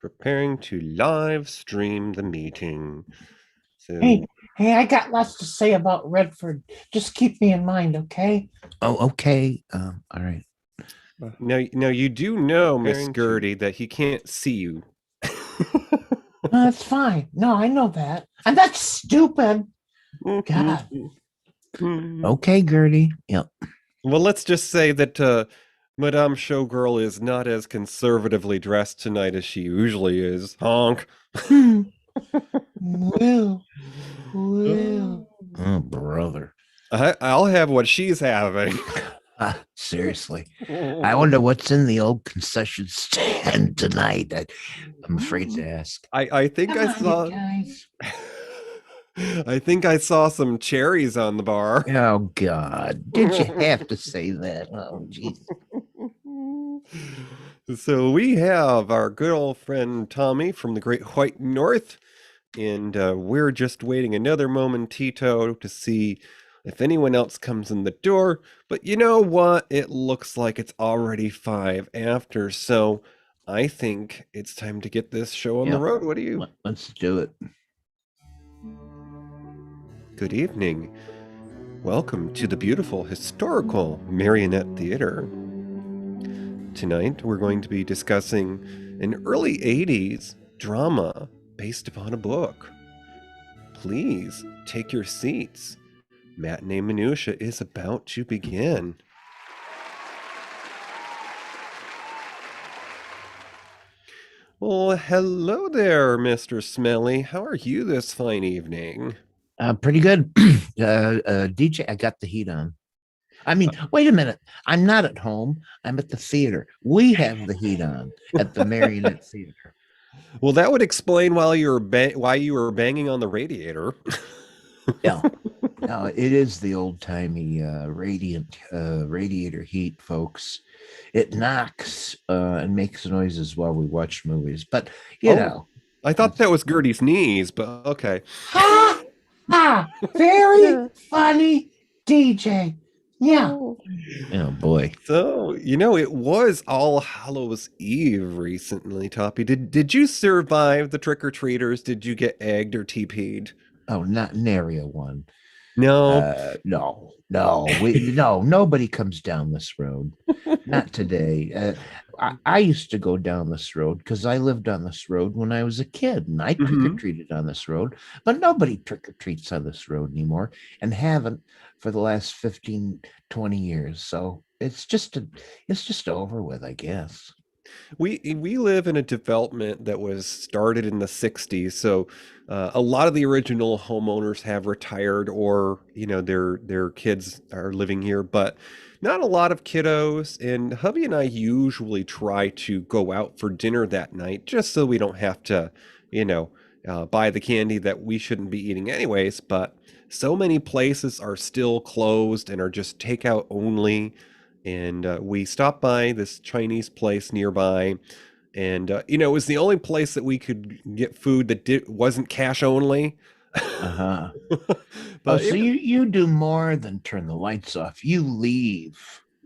Preparing to live stream the meeting. So Hey, hey, I got lots to say about Redford. Just keep me in mind, okay? Oh, okay. All right. now you do know, Miss Gertie, that he can't see you. That's fine. No, I know that. And that's stupid. God. Okay, Gertie. Yep. Well, let's just say that Madame Showgirl is not as conservatively dressed tonight as she usually is. Honk. Will. Will. Oh, brother. I'll have what she's having. Seriously. I wonder what's in the old concession stand tonight. I'm afraid to ask. I think Come I on, saw. you guys. I think I saw some cherries on the bar. Oh, God. Did you have to say that? Oh, jeez. So we have our good old friend Tommy from the Great White North, and we're just waiting another momentito to see if anyone else comes in the door. But you know what? It looks like it's already 5 after, so I think it's time to get this show on the road. What do you? Let's do it. Good evening. Welcome to the beautiful historical Marionette Theater. Tonight we're going to be discussing an early 80s drama based upon a book. Please take your seats. Matinee Minutia is about to begin. Well, hello there, Mr. Smellie. How are you this fine evening? Pretty good. DJ, I got the heat on. I mean, wait a minute. I'm not at home. I'm at the theater. We have the heat on at the Marionette Theater. Well, that would explain why you were banging on the radiator. Yeah. No, it is the old-timey radiator heat, folks. It knocks and makes noises while we watch movies. But, you know. I thought that was Gertie's knees, but okay. Very funny DJ. Yeah. Oh, boy. So, it was All Hallows Eve recently, Toppie. Did you survive the trick-or-treaters? Did you get egged or TP'd? Oh, not in Area 1. No. No. Nobody comes down this road. Not today. I used to go down this road because I lived on this road when I was a kid, and I trick-or-treated on this road, but nobody trick-or-treats on this road anymore and haven't for the last 15, 20 years. So it's just over with, I guess. We live in a development that was started in the 60s, so a lot of the original homeowners have retired, or their kids are living here, but not a lot of kiddos. And hubby and I usually try to go out for dinner that night, just so we don't have to buy the candy that we shouldn't be eating anyways. But so many places are still closed and are just takeout only. And we stopped by this Chinese place nearby, and it was the only place that we could get food that wasn't cash only. But so you do more than turn the lights off. You leave.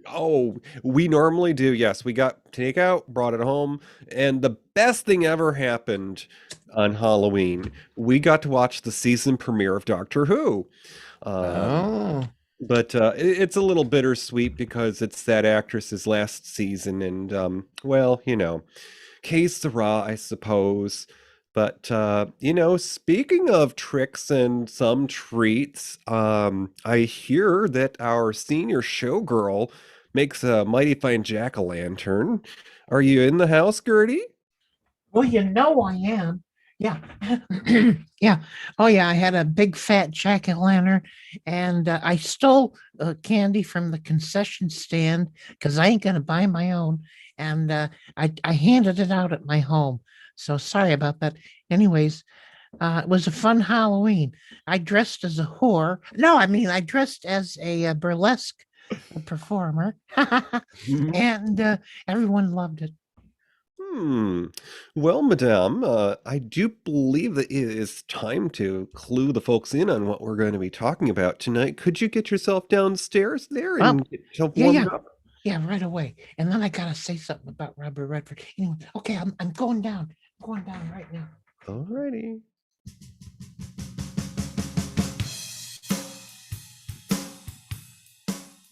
Oh, we normally do. Yes, we got takeout, brought it home, and the best thing ever happened on Halloween. We got to watch the season premiere of Doctor Who. But it's a little bittersweet because it's that actress's last season, and que sera, I suppose. But speaking of tricks and some treats, I hear that our senior showgirl makes a mighty fine jack-o'-lantern. Are you in the house, Gertie? Well, I am. Yeah. Yeah. Oh, yeah. I had a big fat jack-o'-lantern, and I stole candy from the concession stand because I ain't going to buy my own. And I handed it out at my home. So sorry about that. Anyways, it was a fun Halloween. I dressed as a whore. No, I mean, I dressed as a burlesque performer. And everyone loved it. Well, madame, I do believe that it is time to clue the folks in on what we're going to be talking about tonight. Could you get yourself downstairs there and get yourself warmed up? Yeah, right away. And then I gotta say something about Robert Redford. Anyway, okay, I'm going down. I'm going down right now. Alrighty.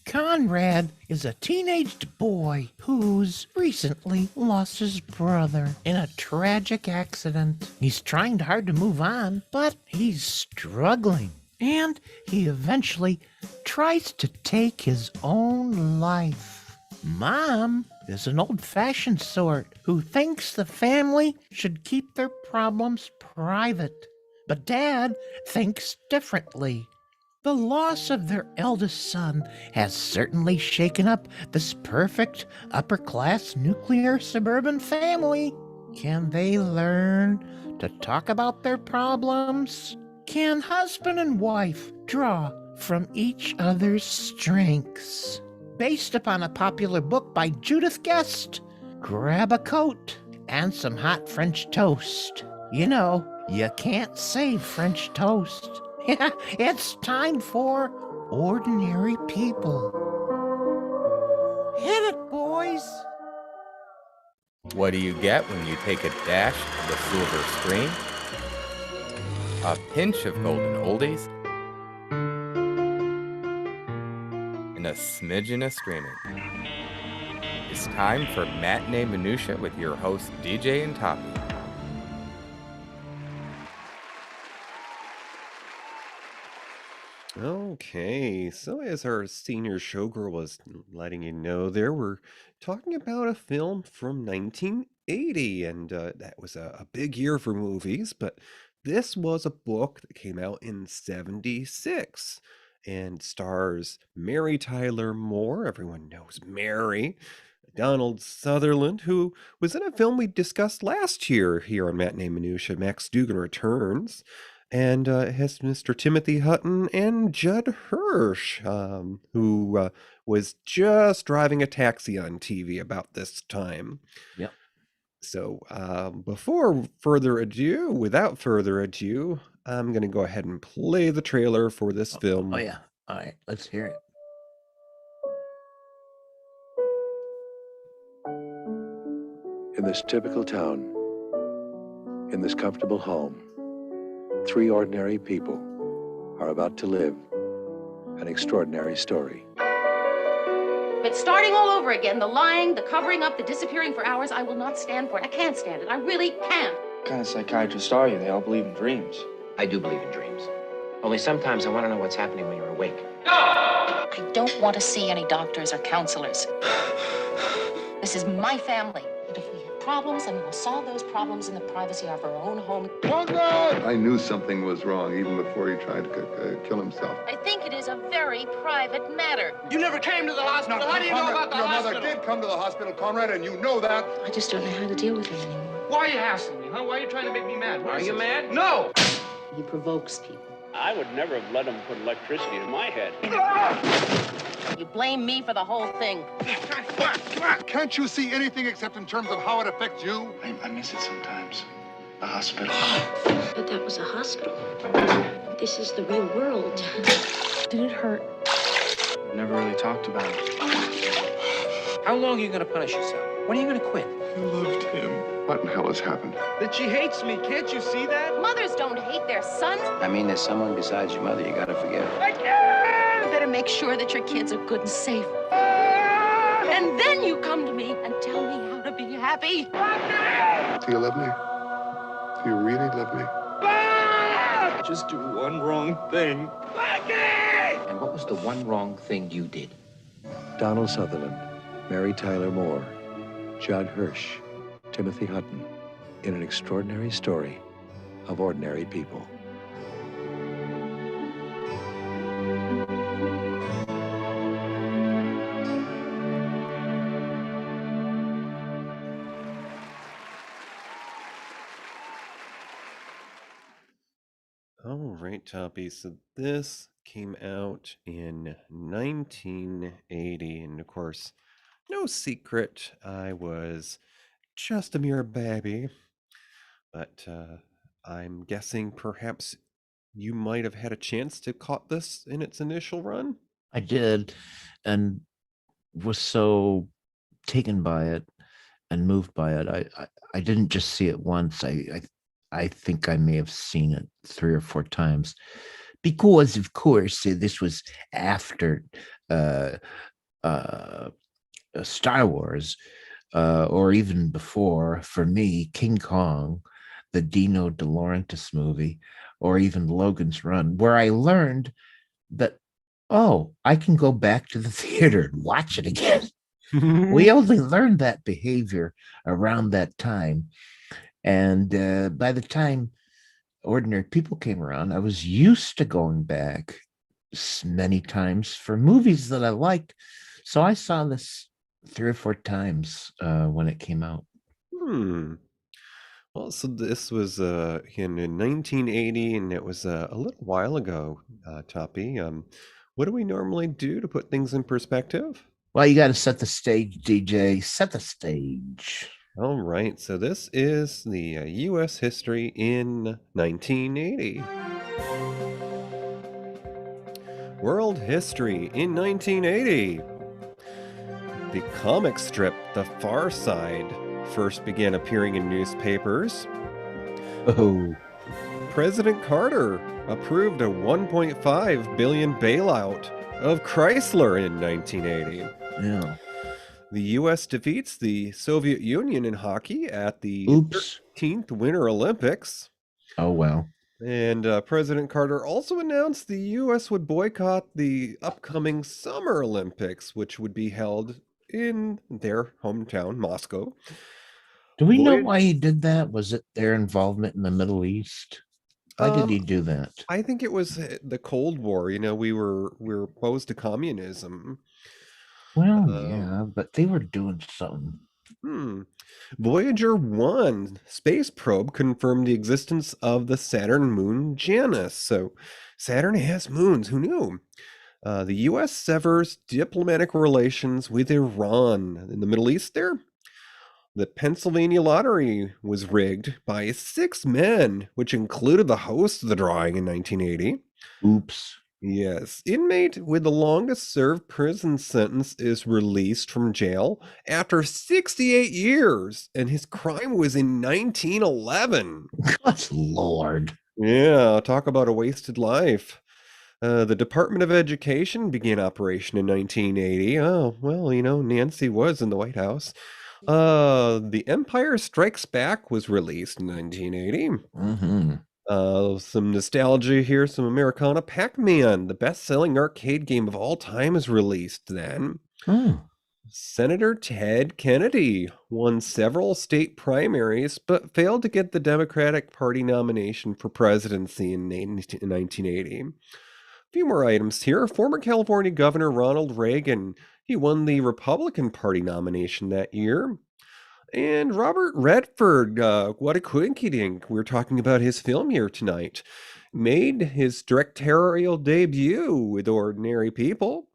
Conrad is a teenaged boy who's recently lost his brother in a tragic accident. He's trying hard to move on, but he's struggling. And he eventually tries to take his own life. Mom is an old-fashioned sort who thinks the family should keep their problems private. But Dad thinks differently. The loss of their eldest son has certainly shaken up this perfect upper-class nuclear suburban family. Can they learn to talk about their problems? Can husband and wife draw from each other's strengths? Based upon a popular book by Judith Guest, grab a coat and some hot French toast. You know, you can't save French toast. Yeah, it's time for Ordinary People. Hit it, boys! What do you get when you take a dash of the silver stream? A pinch of golden oldies? And a smidgen of streaming. It's time for Matinee Minutia with your hosts DJ and Toppie. Okay, so as our senior showgirl was letting you know there, we're talking about a film from 1980, and that was a big year for movies, but this was a book that came out in 76 and stars Mary Tyler Moore. Everyone knows Mary. Donald Sutherland, who was in a film we discussed last year here on Matinee Minutia, Max Dugan Returns. And it has Mr. Timothy Hutton and Judd Hirsch, who was just driving a taxi on TV about this time. Yep. So without further ado, I'm going to go ahead and play the trailer for this film. Oh, yeah. All right, let's hear it. In this typical town, in this comfortable home, 3 ordinary people are about to live an extraordinary story. But starting all over again, the lying, the covering up, the disappearing for hours, I will not stand for it. I can't stand it. I really can't. What kind of psychiatrists are you? They all believe in dreams. I do believe in dreams. Only sometimes I want to know what's happening when you're awake. I don't want to see any doctors or counselors. This is my family. And if we have problems, then we will solve those problems in the privacy of our own home. I knew something was wrong even before he tried to kill himself. I think it is a very private matter. You never came to the hospital. How do you know about the hospital? Your mother did come to the hospital, Conrad, and you know that. I just don't know how to deal with him anymore. Why are you hassling me, huh? Why are you trying to make me mad? Are you mad? No! He provokes people. I would never have let him put electricity in my head. You blame me for the whole thing. Come on. Can't you see anything except in terms of how it affects you? I miss it sometimes. The hospital. But that was a hospital. This is the real world. Did it hurt? Never really talked about it. How long are you going to punish yourself? When are you going to quit? I loved him. What in hell has happened? That she hates me. Can't you see that? Mothers don't hate their sons. I mean, there's someone besides your mother you gotta forgive. You better make sure that your kids are good and safe. And then you come to me and tell me how to be happy. Do you love me? Do you really love me? Just do one wrong thing. And what was the one wrong thing you did? Donald Sutherland, Mary Tyler Moore, Judd Hirsch, Timothy Hutton, in an extraordinary story of ordinary people. All right, Toppie. So this came out in 1980, and of course, no secret, I was just a mere baby. But I'm guessing perhaps you might have had a chance to caught this in its initial run. I did. And was so taken by it and moved by it. I didn't just see it once. I think I may have seen it 3 or 4 times because, of course, this was after uh, uh, Star Wars, or even before. For me, King Kong, the Dino De Laurentiis movie, or even Logan's Run, where I learned that, oh, I can go back to the theater and watch it again. We only learned that behavior around that time. And by the time Ordinary People came around, I was used to going back many times for movies that I liked. So I saw this 3 or 4 times when it came out. Well, so this was in 1980, and it was a little while ago, Toppie. What do we normally do to put things in perspective? Well, you got to set the stage, DJ. Set the stage. All right, so this is the U.S. history in 1980. World history in 1980. The comic strip The Far Side first began appearing in newspapers. Oh. President Carter approved a $1.5 billion bailout of Chrysler in 1980. Yeah. The U.S. defeats the Soviet Union in hockey at the 13th Winter Olympics. Oh, well. And President Carter also announced the U.S. would boycott the upcoming Summer Olympics, which would be held in their hometown, Moscow. Do we know why he did that? Was it their involvement in the Middle East? Why did he do that? I think it was the Cold War. You know, we were opposed to communism. Well, yeah, but they were doing something. Voyager 1 space probe confirmed the existence of the Saturn moon Janus. So Saturn has moons. Who knew? The U.S. severs diplomatic relations with Iran in the Middle East there. The Pennsylvania lottery was rigged by 6 men, which included the host of the drawing in 1980. Oops. Yes. Inmate with the longest served prison sentence is released from jail after 68 years, and his crime was in 1911. Good Lord. Yeah, talk about a wasted life. The Department of Education began operation in 1980. Oh, well, you know, Nancy was in the White House. The Empire Strikes Back was released in 1980. Mm-hmm. Some nostalgia here, some Americana. Pac-Man, the best-selling arcade game of all time, is released then. Senator Ted Kennedy won several state primaries, but failed to get the Democratic Party nomination for presidency in 1980. A few more items here. Former California Governor Ronald Reagan, he won the Republican Party nomination that year. And Robert Redford, what a coinkydink. We're talking about his film here tonight. Made his directorial debut with Ordinary People.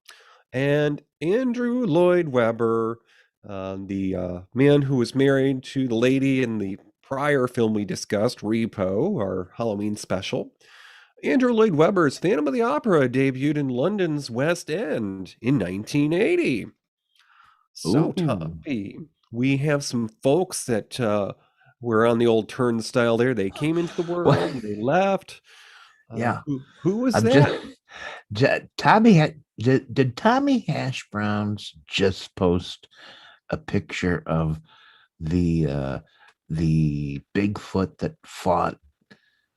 And Andrew Lloyd Webber, the man who was married to the lady in the prior film we discussed, Repo, our Halloween special. Andrew Lloyd Webber's Phantom of the Opera debuted in London's West End in 1980. So, Toppie, we have some folks that were on the old turnstile there. They came into the world, and they left. Yeah. Who was that? Did Tommy Hash Browns just post a picture of the Bigfoot that fought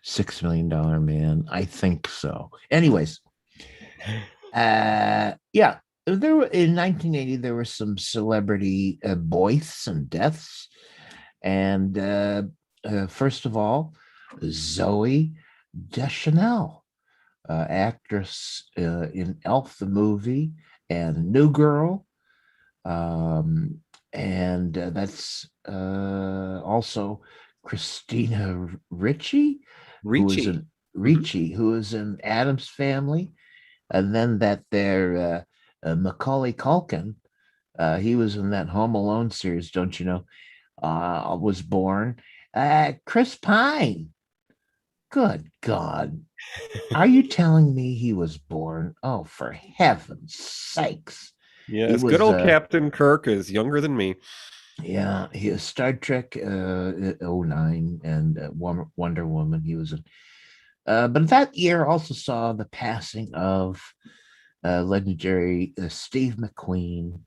$6 Million Man? I think so. Anyways, yeah. There were, in 1980, there were some celebrity births and deaths. And first of all, Zooey Deschanel, actress in Elf the movie and New Girl. And that's also Christina Ricci, who was in Addams Family. And then that there Macaulay Culkin, he was in that Home Alone series, don't you know, was born. Chris Pine. Good God. Are you telling me he was born? Oh, for heaven's sakes. Yes, good old Captain Kirk is younger than me. Yeah, he was Star Trek '09 and Wonder Woman. He was in. But that year also saw the passing of legendary Steve McQueen,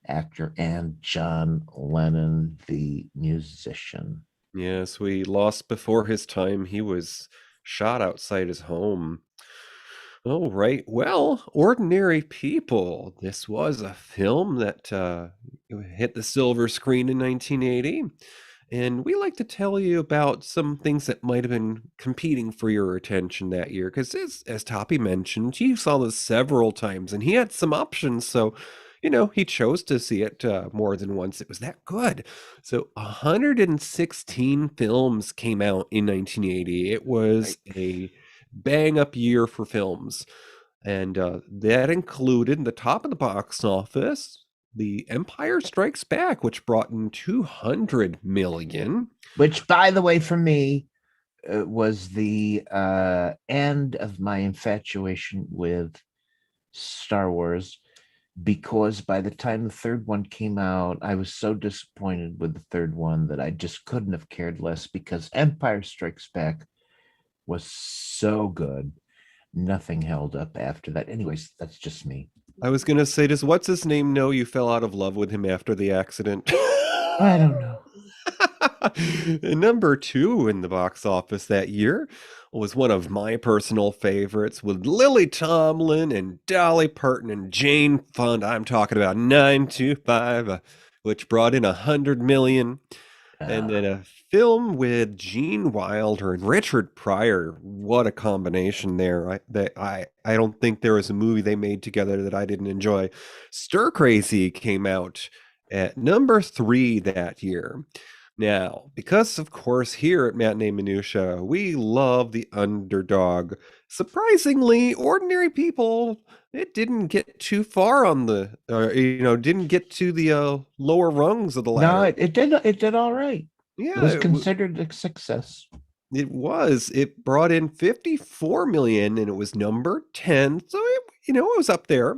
actor, and John Lennon, the musician. Yes, we lost before his time. He was shot outside his home. Oh, right. Well, Ordinary People. This was a film that hit the silver screen in 1980. And we like to tell you about some things that might have been competing for your attention that year. Because as Toppie mentioned, he saw this several times and he had some options. So, he chose to see it more than once. It was that good. So 116 films came out in 1980. It was a bang up year for films. And that included the top of the box office, The Empire Strikes Back, which brought in 200 million. Which, by the way, for me, was the end of my infatuation with Star Wars, because by the time the third one came out, I was so disappointed with the third one that I just couldn't have cared less, because Empire Strikes Back was so good. Nothing held up after that. Anyways, that's just me. I was going to say, does what's his name know you fell out of love with him after the accident? I don't know. Number 2 in the box office that year was one of my personal favorites, with Lily Tomlin and Dolly Parton and Jane Fonda. I'm talking about 925, which brought in 100 million. And then a film with Gene Wilder and Richard Pryor. What a combination there. I don't think there was a movie they made together that I didn't enjoy. Stir Crazy came out at number 3 that year. Now, because of course here at Matinee Minutia, we love the underdog. Surprisingly, Ordinary People, it didn't get too far on the, didn't get to the lower rungs of the ladder. No, it did all right. Yeah, it was considered a success. It was. It brought in 54 million, and it was number 10. So it was up there.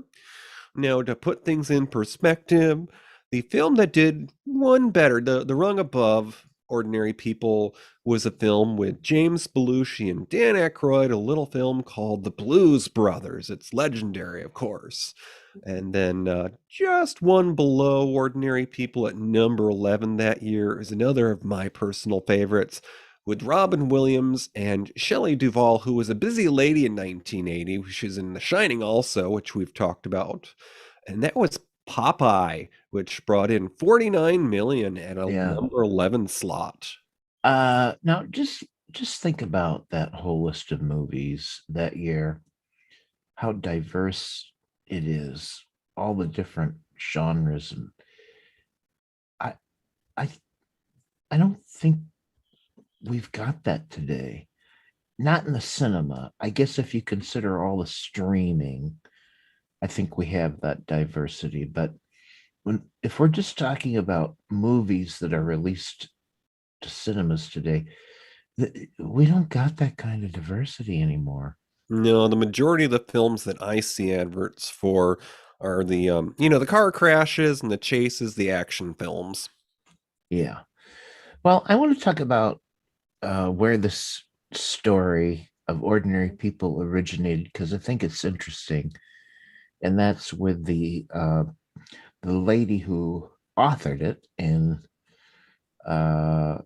Now, to put things in perspective, the film that did one better, the rung above Ordinary People, was a film with James Belushi and Dan Aykroyd, a little film called The Blues Brothers. It's legendary, of course. And then just one below Ordinary People at number 11 that year is another of my personal favorites, with Robin Williams and Shelley Duvall, who was a busy lady in 1980. She's in The Shining also, which we've talked about. And that was Popeye, which brought in 49 million at a number 11 slot. Now, just think about that whole list of movies that year, how diverse it is, all the different genres. And I don't think we've got that today. Not in the cinema. I guess if you consider all the streaming, I think we have that diversity. But if we're just talking about movies that are released to cinemas today, we don't got that kind of diversity anymore. No, the majority of the films that I see adverts for are the the car crashes and the chases, the action films. Yeah. Well, I want to talk about where this story of Ordinary People originated, because I think it's interesting. And that's with the lady who authored it in a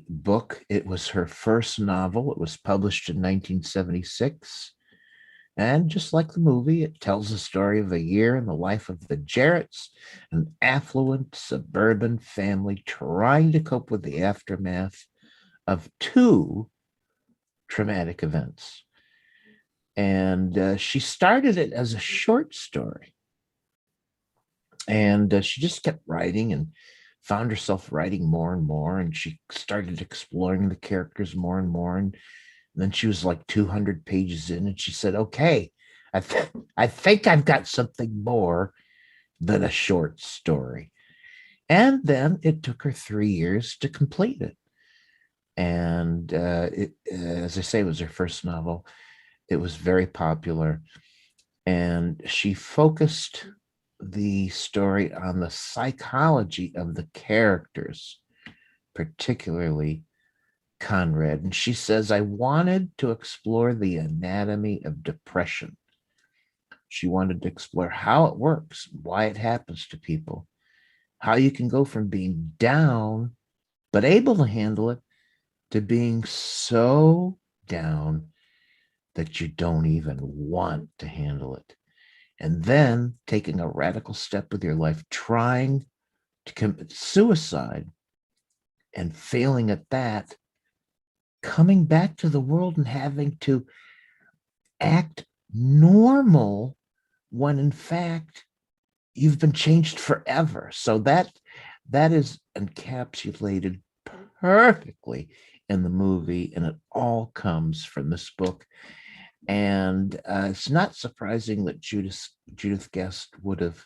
book. It was her first novel. It was published in 1976. And just like the movie, it tells the story of a year in the life of the Jarretts, an affluent suburban family trying to cope with the aftermath of 2 traumatic events. And she started it as a short story. And she just kept writing and found herself writing more and more. And she started exploring the characters more and more. And then she was like 200 pages in, and she said, okay, I think I've got something more than a short story. And then it took her 3 years to complete it. And as I say, it was her first novel. It was very popular. And she focused the story on the psychology of the characters, particularly Conrad. And she says, I wanted to explore the anatomy of depression. She wanted to explore how it works, why it happens to people, how you can go from being down, but able to handle it, to being so down that you don't even want to handle it. And then taking a radical step with your life, trying to commit suicide and failing at that, coming back to the world and having to act normal when in fact you've been changed forever. So that is encapsulated perfectly in the movie, and it all comes from this book. And it's not surprising that Judith Guest would have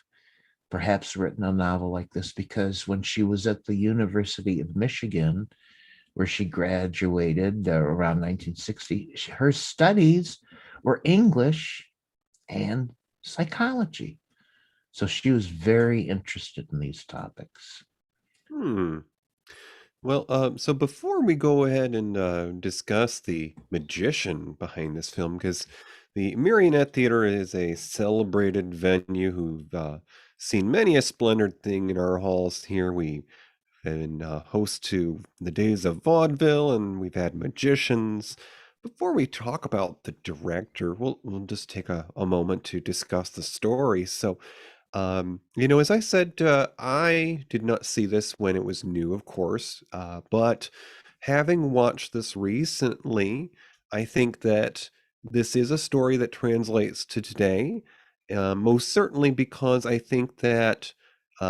perhaps written a novel like this, because when she was at the University of Michigan, where she graduated around 1960, her studies were English and psychology. So she was very interested in these topics. Well, so before we go ahead and discuss the magician behind this film, because the Marionette Theater is a celebrated venue who've seen many a splendid thing in our halls here. We've been host to the days of vaudeville, and we've had magicians. Before we talk about the director, we'll just take a moment to discuss the story. So, as I said, I did not see this when it was new, of course, but having watched this recently, I think that this is a story that translates to today, most certainly because I think that,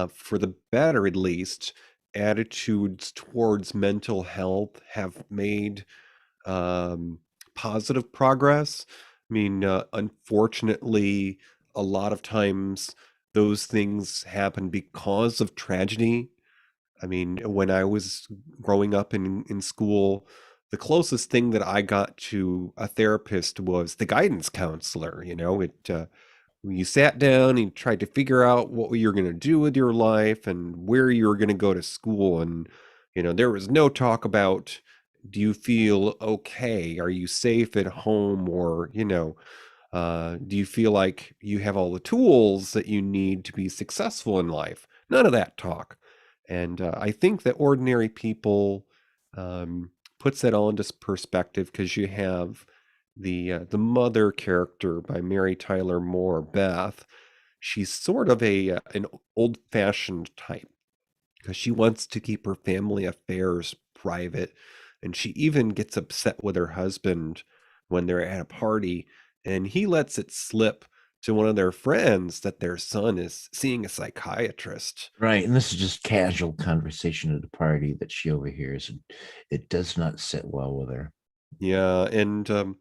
for the better at least, attitudes towards mental health have made positive progress. I mean, unfortunately, a lot of times those things happen because of tragedy. I mean, when I was growing up in school, the closest thing that I got to a therapist was the guidance counselor. When you sat down and tried to figure out what you're going to do with your life and where you were going to go to school. And, there was no talk about, do you feel okay? Are you safe at home? Or, do you feel like you have all the tools that you need to be successful in life? None of that talk. And I think that Ordinary People puts that all into perspective, because you have the mother character by Mary Tyler Moore, Beth. She's sort of an old-fashioned type, because she wants to keep her family affairs private, and she even gets upset with her husband when they're at a party, and he lets it slip to one of their friends that their son is seeing a psychiatrist. Right. And this is just casual conversation at a party that she overhears, and it does not sit well with her. Yeah, and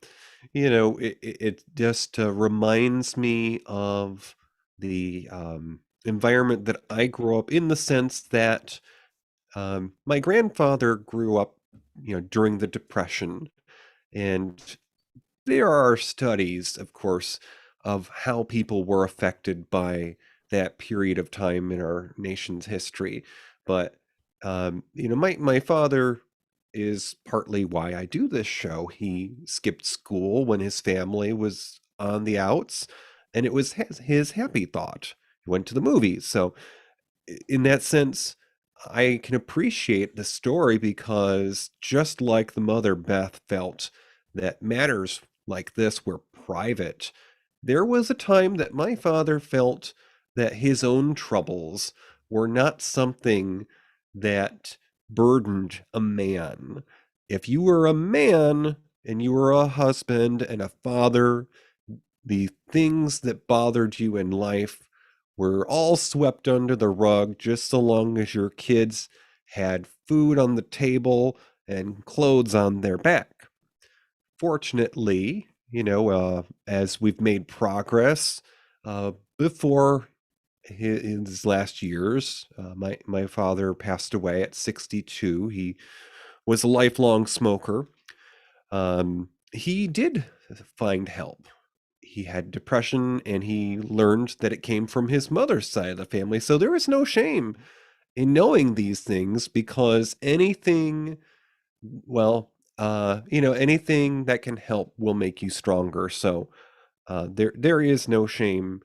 it just reminds me of the environment that I grew up in, the sense that my grandfather grew up, during the Depression, and there are studies, of course, of how people were affected by that period of time in our nation's history. But my father is partly why I do this show. He skipped school when his family was on the outs, and it was his happy thought. He went to the movies. So in that sense, I can appreciate the story, because just like the mother Beth felt that matters like this were private, there was a time that my father felt that his own troubles were not something that burdened a man. If you were a man and you were a husband and a father, the things that bothered you in life were all swept under the rug, just so long as your kids had food on the table and clothes on their back. Fortunately, as we've made progress, before his last years, my father passed away at 62. He was a lifelong smoker. He did find help. he had depression, and he learned that it came from his mother's side of the family. So there is no shame in knowing these things, because anything, well, anything that can help will make you stronger. So there is no shame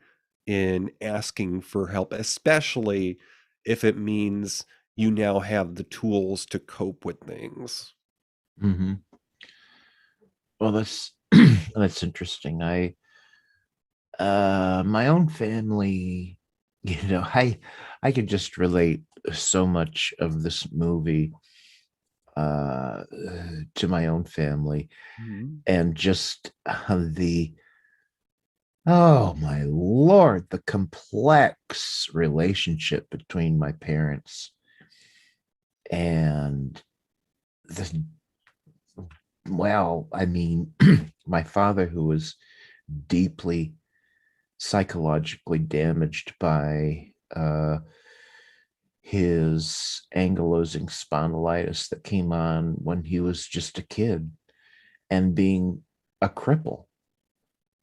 in asking for help, especially if it means you now have the tools to cope with things. Mm-hmm. Well, that's that's interesting. My own family, I could just relate so much of this movie to my own family, and just oh my Lord, the complex relationship between my parents, and I mean, my father, who was deeply psychologically damaged by his ankylosing spondylitis that came on when he was just a kid, and being a cripple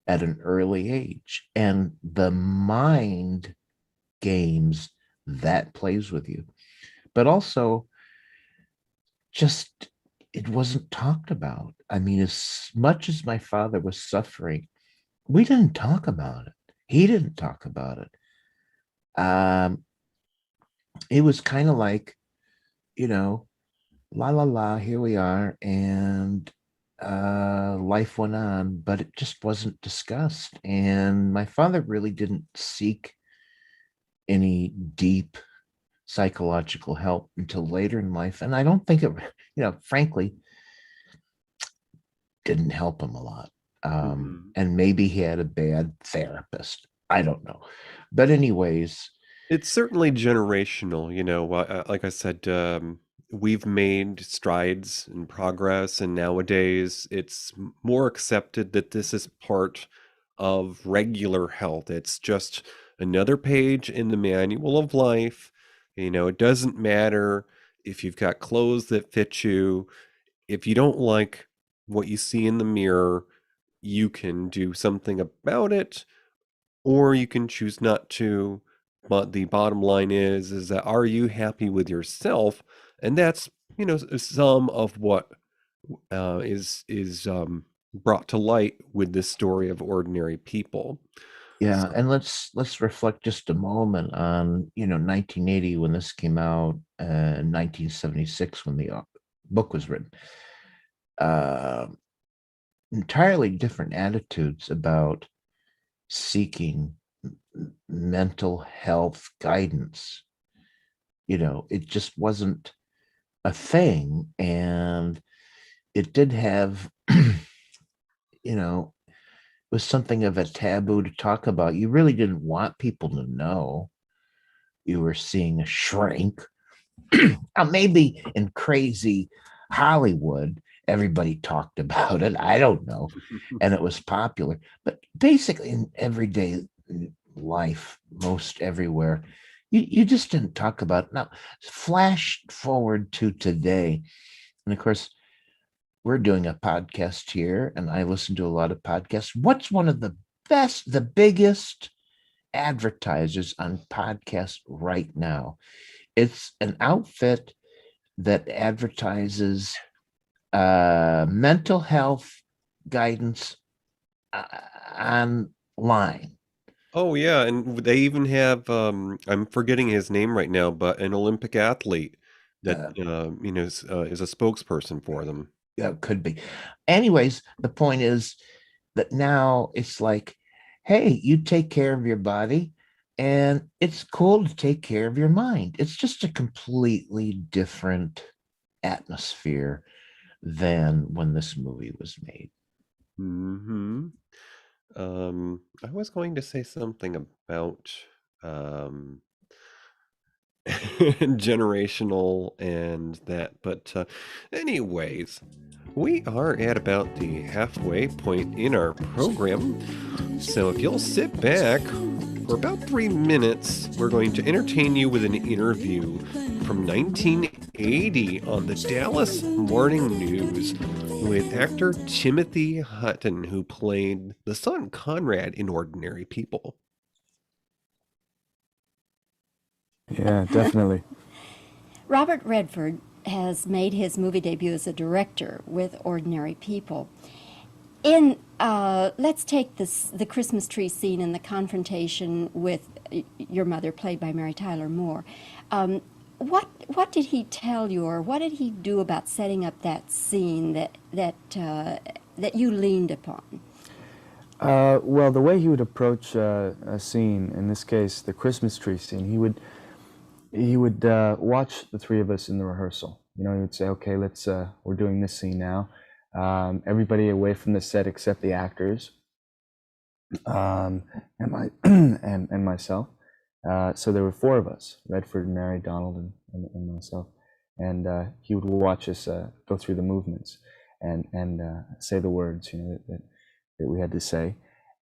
at an early age, and the mind games that plays with you. But also, just, it wasn't talked about. I mean, as much as my father was suffering, we didn't talk about it. He didn't talk about it. It was kind of like, la la la, here we are, and life went on, but it just wasn't discussed. And my father really didn't seek any deep psychological help until later in life. And I don't think it, frankly, didn't help him a lot. And maybe he had a bad therapist. I don't know. But anyways, it's certainly generational. Like I said, we've made strides in progress, and nowadays it's more accepted that this is part of regular health. It's just another page in the manual of life. It doesn't matter if you've got clothes that fit you. If you don't like what you see in the mirror, you can do something about it, or you can choose not to. But the bottom line is that, are you happy with yourself? And that's, some of what is brought to light with this story of ordinary people. Yeah, So, and let's reflect just a moment on 1980 when this came out, 1976 when the book was written. Entirely different attitudes about seeking mental health guidance. It just wasn't a thing, and it did have was something of a taboo to talk about. You really didn't want people to know you were seeing a shrink. Maybe in crazy Hollywood, everybody talked about it. I don't know. And it was popular. But basically, in everyday life, most everywhere, you just didn't talk about it. Now, flash forward to today. And of course, we're doing a podcast here, and I listen to a lot of podcasts. What's one of the biggest advertisers on podcasts right now? It's an outfit that advertises mental health guidance online. oh yeah, and they even have I'm forgetting his name right now, but an Olympic athlete that is a spokesperson for them. Yeah, could be. Anyways, the point is that now it's like, hey, you take care of your body, and it's cool to take care of your mind. It's just a completely different atmosphere than when this movie was made. I was going to say something about generational and that, but anyways, we are at about the halfway point in our program. So if you'll sit back, For about 3 minutes, we're going to entertain you with an interview from 1980 on the Dallas Morning News with actor Timothy Hutton, who played the son Conrad in Ordinary People. Yeah, definitely. Robert Redford has made his movie debut as a director with Ordinary People. Let's take the Christmas tree scene and the confrontation with your mother, played by Mary Tyler Moore. What did he tell you, or what did he do about setting up that scene that you leaned upon? Well, the way he would approach a scene, in this case, the Christmas tree scene, he would watch the three of us in the rehearsal. He would say, "Okay, we're doing this scene now. Everybody away from the set except the actors, and myself." So there were four of us: Redford, Mary, Donald, and myself. And he would watch us go through the movements and say the words, that we had to say.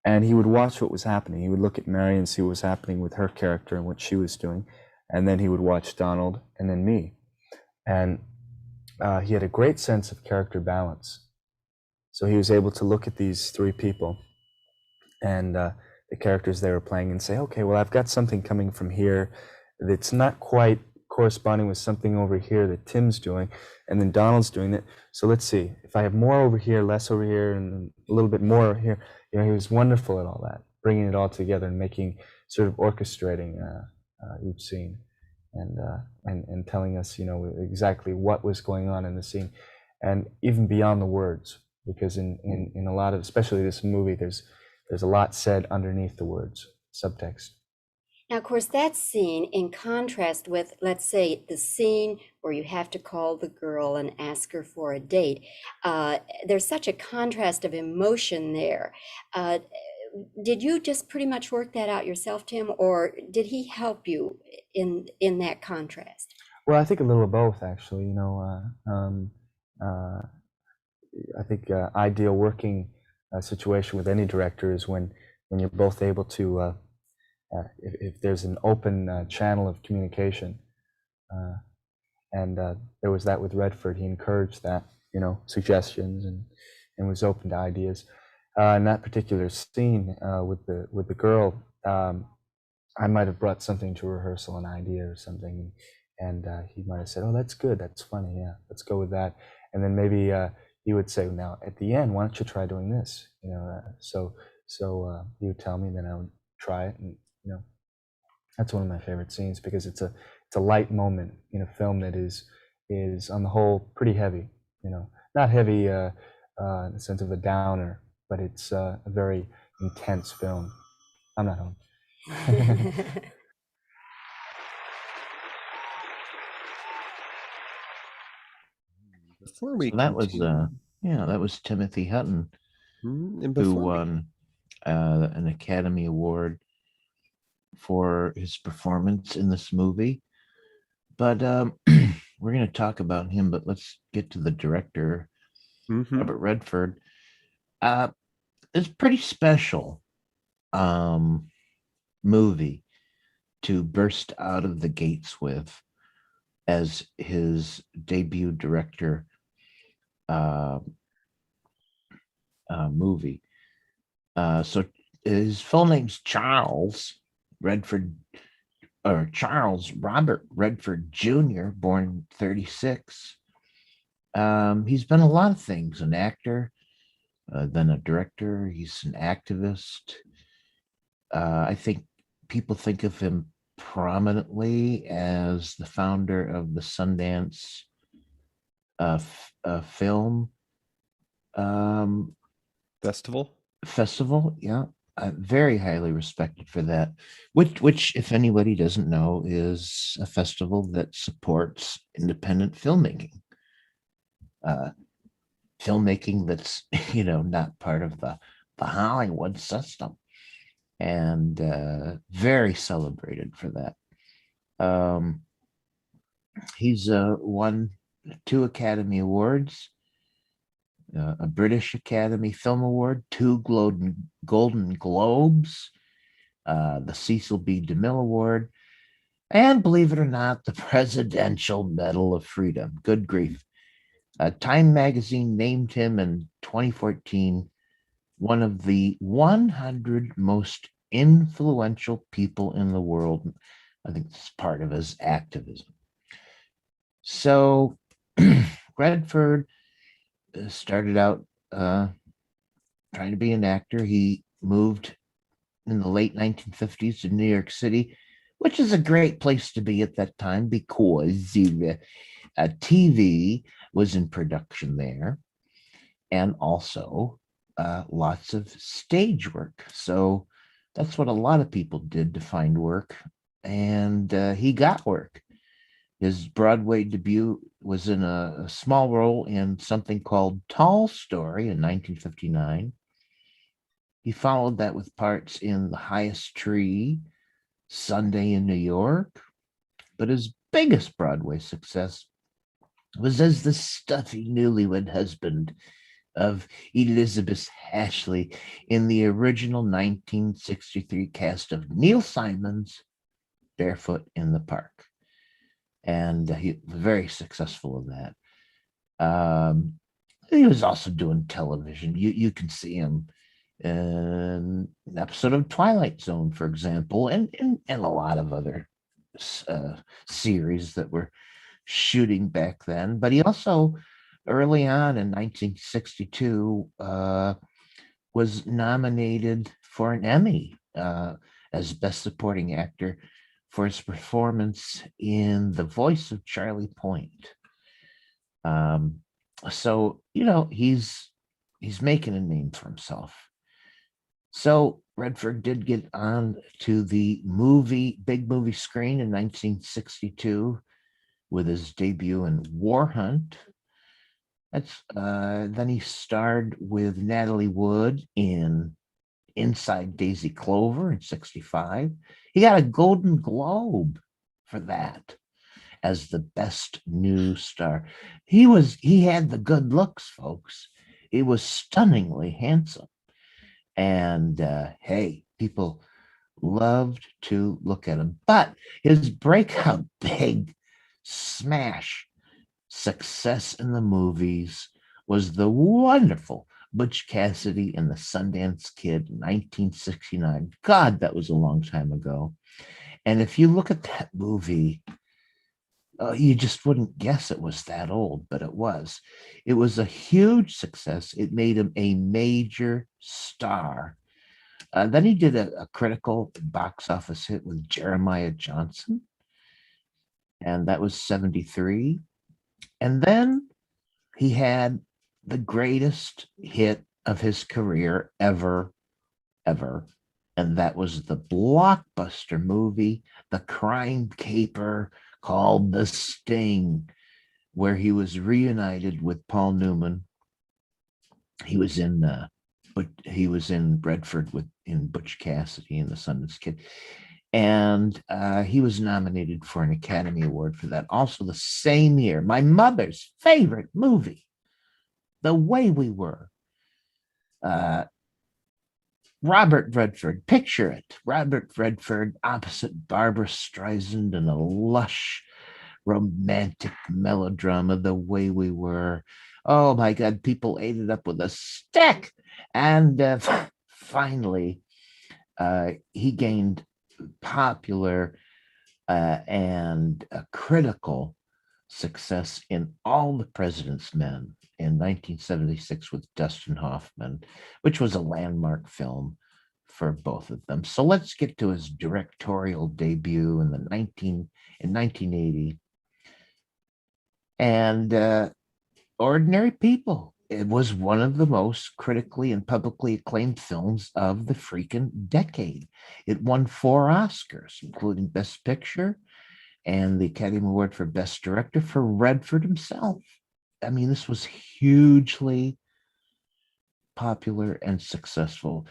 And he would watch what was happening. He would look at Mary and see what was happening with her character and what she was doing. And then he would watch Donald and then me. And he had a great sense of character balance. So he was able to look at these three people and the characters they were playing and say, "Okay, well, I've got something coming from here that's not quite corresponding with something over here that Tim's doing, and then Donald's doing it. So let's see, if I have more over here, less over here, and a little bit more here." He was wonderful at all that, bringing it all together and making, sort of orchestrating each scene, and telling us, exactly what was going on in the scene, and even beyond the words, because in a lot of, especially this movie, there's a lot said underneath the words, subtext. Now, of course, that scene, in contrast with, let's say, the scene where you have to call the girl and ask her for a date, there's such a contrast of emotion there. Did you just pretty much work that out yourself, Tim, or did he help you in that contrast? Well, I think a little of both, actually. I think ideal working situation with any director is when you're both able to, if there's an open channel of communication, and there was that with Redford. He encouraged that, suggestions, and was open to ideas. In that particular scene with the girl, I might have brought something to rehearsal, an idea or something, and he might have said, "Oh, that's good, that's funny, yeah, let's go with that." And then maybe he would say, "Now at the end, why don't you try doing this?" So he would tell me, then I would try it, and that's one of my favorite scenes, because it's a light moment in a film that is on the whole pretty heavy. Not heavy in the sense of a downer, but it's a very intense film. I'm not home. Before we that continue, that was Timothy Hutton, and who before won an Academy Award for his performance in this movie. But we're going to talk about him, but let's get to the director, Robert Redford. It's a pretty special movie to burst out of the gates with as his debut director movie. So his full name's Charles Redford, or Charles Robert Redford Jr., born 1936. He's been a lot of things: an actor, then a director. He's an activist. I think people think of him prominently as the founder of the Sundance film festival. Yeah, very highly respected for that. Which, if anybody doesn't know, is a festival that supports independent filmmaking. Filmmaking that's not part of the Hollywood system, and very celebrated for that. He's won 2 Academy Awards, a British Academy Film Award, 2 Golden Globes, the Cecil B. DeMille Award, and believe it or not, the Presidential Medal of Freedom. Good grief. Time magazine named him in 2014 one of the 100 most influential people in the world. I think it's part of his activism. So Redford started out trying to be an actor. He moved in the late 1950s to New York City, which is a great place to be at that time because TV was in production there, and also lots of stage work. So that's what a lot of people did to find work, and he got work. His Broadway debut was in a small role in something called Tall Story in 1959. He followed that with parts in The Highest Tree, Sunday in New York, but his biggest Broadway success was as the stuffy newlywed husband of Elizabeth Ashley in the original 1963 cast of Neil Simon's Barefoot in the Park. And he was very successful in that. He was also doing television. You can see him in an episode of Twilight Zone, for example, and a lot of other series that were shooting back then. But he also, early on in 1962, was nominated for an Emmy as Best Supporting Actor for his performance in The Voice of Charlie Point. So, he's making a name for himself. So Redford did get on to the big movie screen in 1962 with his debut in War Hunt. Then he starred with Natalie Wood in Inside Daisy Clover in 1965. He got a Golden Globe for that as the best new star. He had the good looks, folks. He was stunningly handsome. And hey, people loved to look at him. But his breakout big smash success in the movies was the wonderful Butch Cassidy and the Sundance Kid in 1969. God, that was a long time ago. And if you look at that movie, you just wouldn't guess it was that old, but it was. It was a huge success. It made him a major star. Then he did a critical box office hit with Jeremiah Johnson, and that was 1973. And then he had the greatest hit of his career ever, and that was the blockbuster movie, the crime caper called The Sting, where he was reunited with Paul Newman. He was in Redford in Butch Cassidy and the Sundance Kid, and he was nominated for an Academy Award for that. Also, the same year, my mother's favorite movie, The Way We Were. Robert Redford, picture it. Robert Redford opposite Barbara Streisand in a lush romantic melodrama, The Way We Were. Oh my God, people ate it up with a stick. And finally, he gained popular and critical success in All the President's Men in 1976 with Dustin Hoffman, which was a landmark film for both of them. So let's get to his directorial debut in 1980. And Ordinary People. It was one of the most critically and publicly acclaimed films of the freaking decade. It won 4 Oscars, including Best Picture and the Academy Award for Best Director for Redford himself. I mean, this was hugely popular and successful.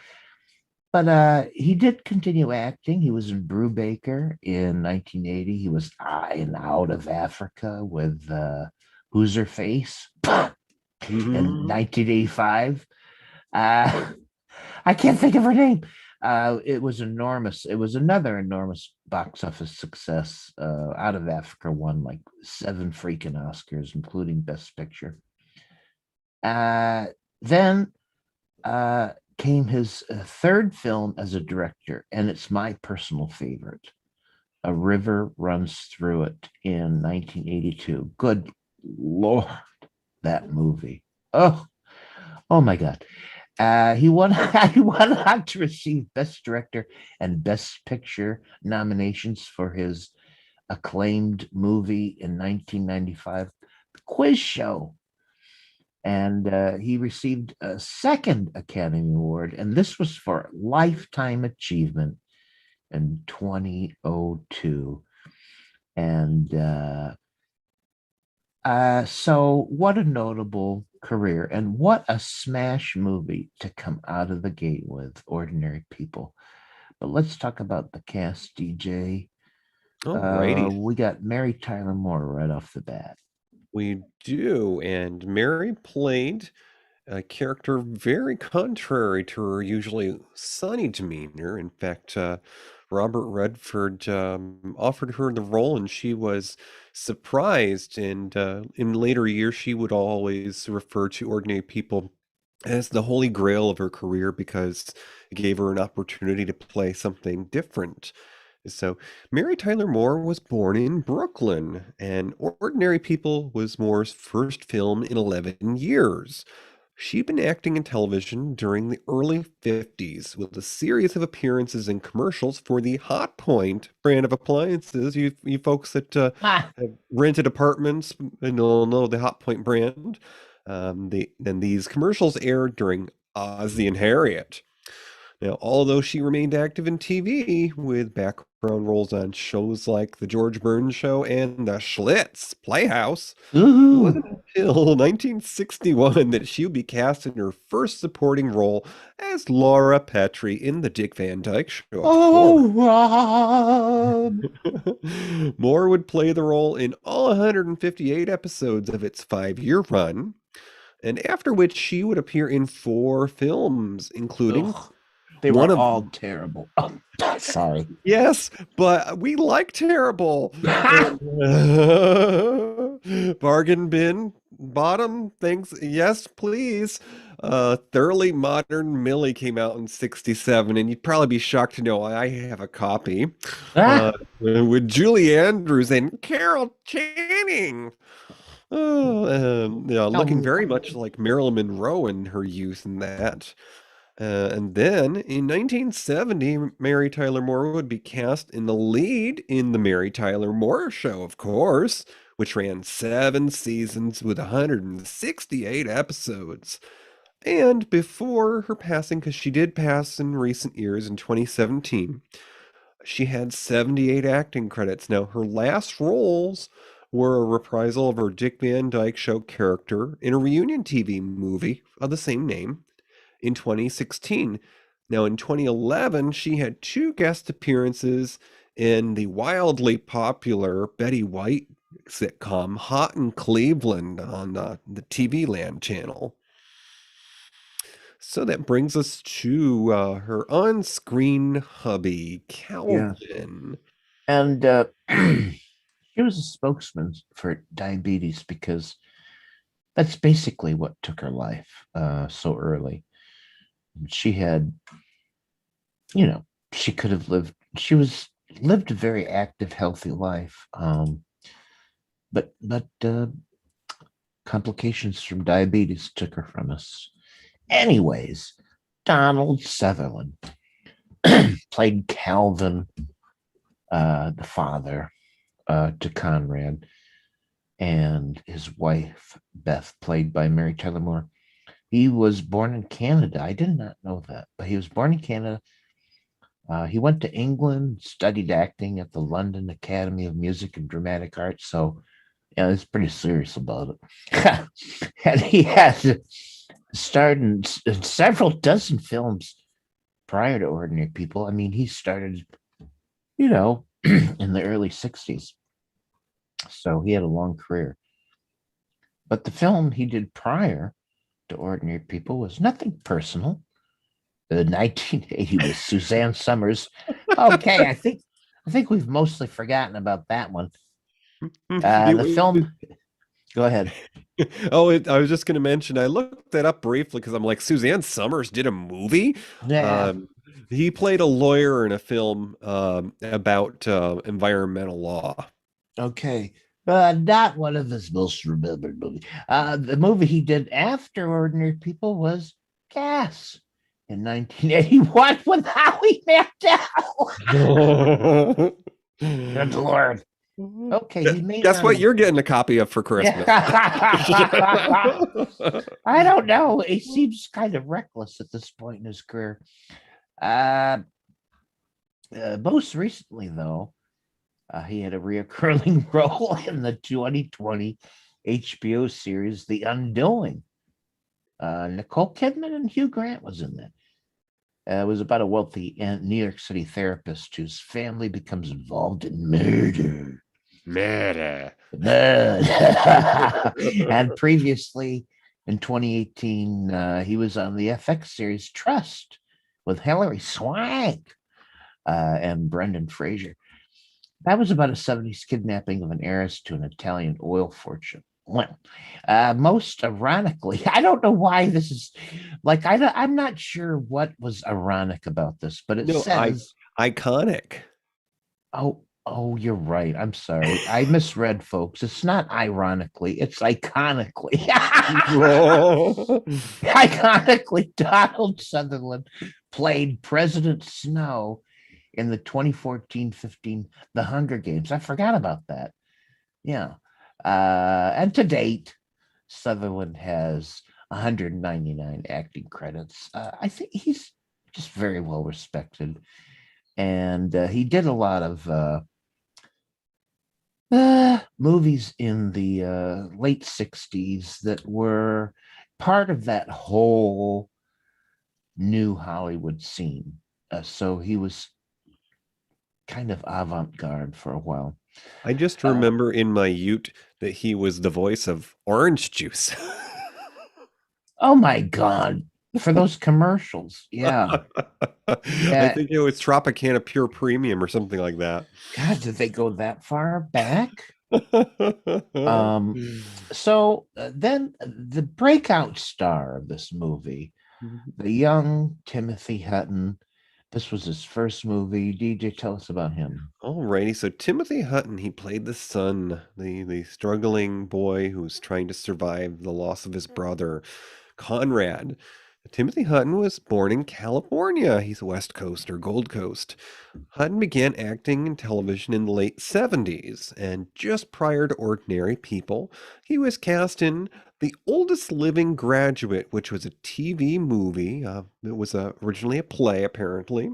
But he did continue acting. He was in Brubaker in 1980. He was in Out of Africa with Who's Her Face in 1985. I can't think of her name. It was enormous. It was another enormous box office success. Out of Africa, won like 7 freaking Oscars, including Best Picture. Then came his third film as a director, and it's my personal favorite. A River Runs Through It in 1982. Good Lord, that movie. Oh my God. He won out to receive Best Director and Best Picture nominations for his acclaimed movie in 1995, The Quiz Show. And he received a second Academy Award, and this was for Lifetime Achievement in 2002. And so what a notable career, and what a smash movie to come out of the gate with, Ordinary People. But let's talk about the cast, DJ. Alrighty. We got Mary Tyler Moore right off the bat. We do, and Mary played a character very contrary to her usually sunny demeanor. In fact, Robert Redford offered her the role, and she was surprised. And in later years, she would always refer to Ordinary People as the holy grail of her career because it gave her an opportunity to play something different. So, Mary Tyler Moore was born in Brooklyn, and Ordinary People was Moore's first film in 11 years. She'd been acting in television during the early 50s with a series of appearances in commercials for the Hot Point brand of appliances. You folks that have rented apartments and will know the Hot Point brand. Then these commercials aired during Ozzie and Harriet. Now, although she remained active in TV with background roles on shows like The George Burns Show and The Schlitz Playhouse, it wasn't until 1961 that she would be cast in her first supporting role as Laura Petrie in The Dick Van Dyke Show. Oh, Rob! Moore would play the role in all 158 episodes of its 5-year run, and after which she would appear in 4 films, including... They were all terrible. Oh, sorry. Yes, but we like terrible. Bargain bin, bottom, things. Yes, please. Thoroughly Modern Millie came out in 1967, and you'd probably be shocked to know I have a copy. With Julie Andrews and Carol Channing. Looking very much like Marilyn Monroe in her youth in that. And then in 1970, Mary Tyler Moore would be cast in the lead in The Mary Tyler Moore Show, of course, which ran 7 seasons with 168 episodes. And before her passing, because she did pass in recent years in 2017, she had 78 acting credits. Now, her last roles were a reprisal of her Dick Van Dyke Show character in a reunion TV movie of the same name in 2016. Now, in 2011, she had 2 guest appearances in the wildly popular Betty White sitcom Hutton Cleveland on the TV Land channel. So that brings us to her on-screen hubby, Calvin. Yeah. And she was a spokesman for diabetes because that's basically what took her life so early. She had, she could have lived a very active, healthy life. But complications from diabetes took her from us. Anyways, Donald Sutherland played Calvin, the father, to Conrad, and his wife, Beth, played by Mary Tyler Moore. He was born in Canada. I did not know that, but he was born in Canada. He went to England, studied acting at the London Academy of Music and Dramatic Arts. So, he's pretty serious about it. And he had starred in several dozen films prior to Ordinary People. I mean, he started, in the early 60s. So he had a long career. But the film he did prior to Ordinary People was nothing personal. 1980 with Suzanne Summers. Okay, I think we've mostly forgotten about that one. The film. Go ahead. I was just going to mention, I looked that up briefly because I'm like, Suzanne Summers did a movie? Yeah. He played a lawyer in a film about environmental law. Okay. Not one of his most remembered movies. The movie he did after Ordinary People was Gas in 1981 with Howie Mandel. Good Lord. Okay, he made. Guess what you're getting a copy of for Christmas? I don't know. He seems kind of reckless at this point in his career. Most recently, though, he had a reoccurring role in the 2020 HBO series The Undoing. Nicole Kidman and Hugh Grant was in that. It was about a wealthy New York City therapist whose family becomes involved in murder. And previously, in 2018, he was on the FX series Trust with Hilary Swank and Brendan Fraser. That was about a 70s kidnapping of an heiress to an Italian oil fortune. Well, most ironically, I don't know why this is like, I'm not sure what was ironic about this, but it says iconic. Oh, you're right. I'm sorry. I misread, folks. It's not ironically, it's iconically. Iconically, Donald Sutherland played President Snow in the 2014-15 The Hunger Games. I forgot about that. Yeah. And to date, Sutherland has 199 acting credits. I think he's just very well respected. And he did a lot of movies in the late 60s that were part of that whole new Hollywood scene. So he was kind of avant-garde for a while. I just remember in my ute that he was the voice of Orange Juice. Oh my God. For those commercials. Yeah. I think it was Tropicana Pure Premium or something like that. God, did they go that far back? So then the breakout star of this movie, the young Timothy Hutton. This was his first movie. DJ, tell us about him. Alrighty, so Timothy Hutton, he played the son, the struggling boy who's trying to survive the loss of his brother, Conrad. Timothy Hutton was born in California. He's West Coast or Gold Coast. Hutton began acting in television in the late 70s, and just prior to Ordinary People, he was cast in The Oldest Living Graduate, which was a TV movie. It was originally a play, apparently,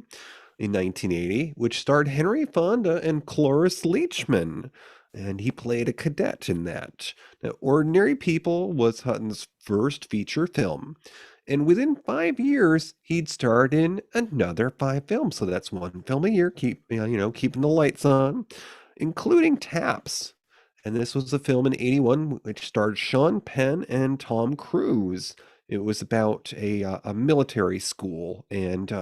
in 1980, which starred Henry Fonda and Cloris Leachman, and he played a cadet in that. Now, Ordinary People was Hutton's first feature film. And within 5 years, he'd starred in another 5 films. So that's 1 film a year, keeping the lights on, including Taps. And this was a film in 81, which starred Sean Penn and Tom Cruise. It was about a military school, and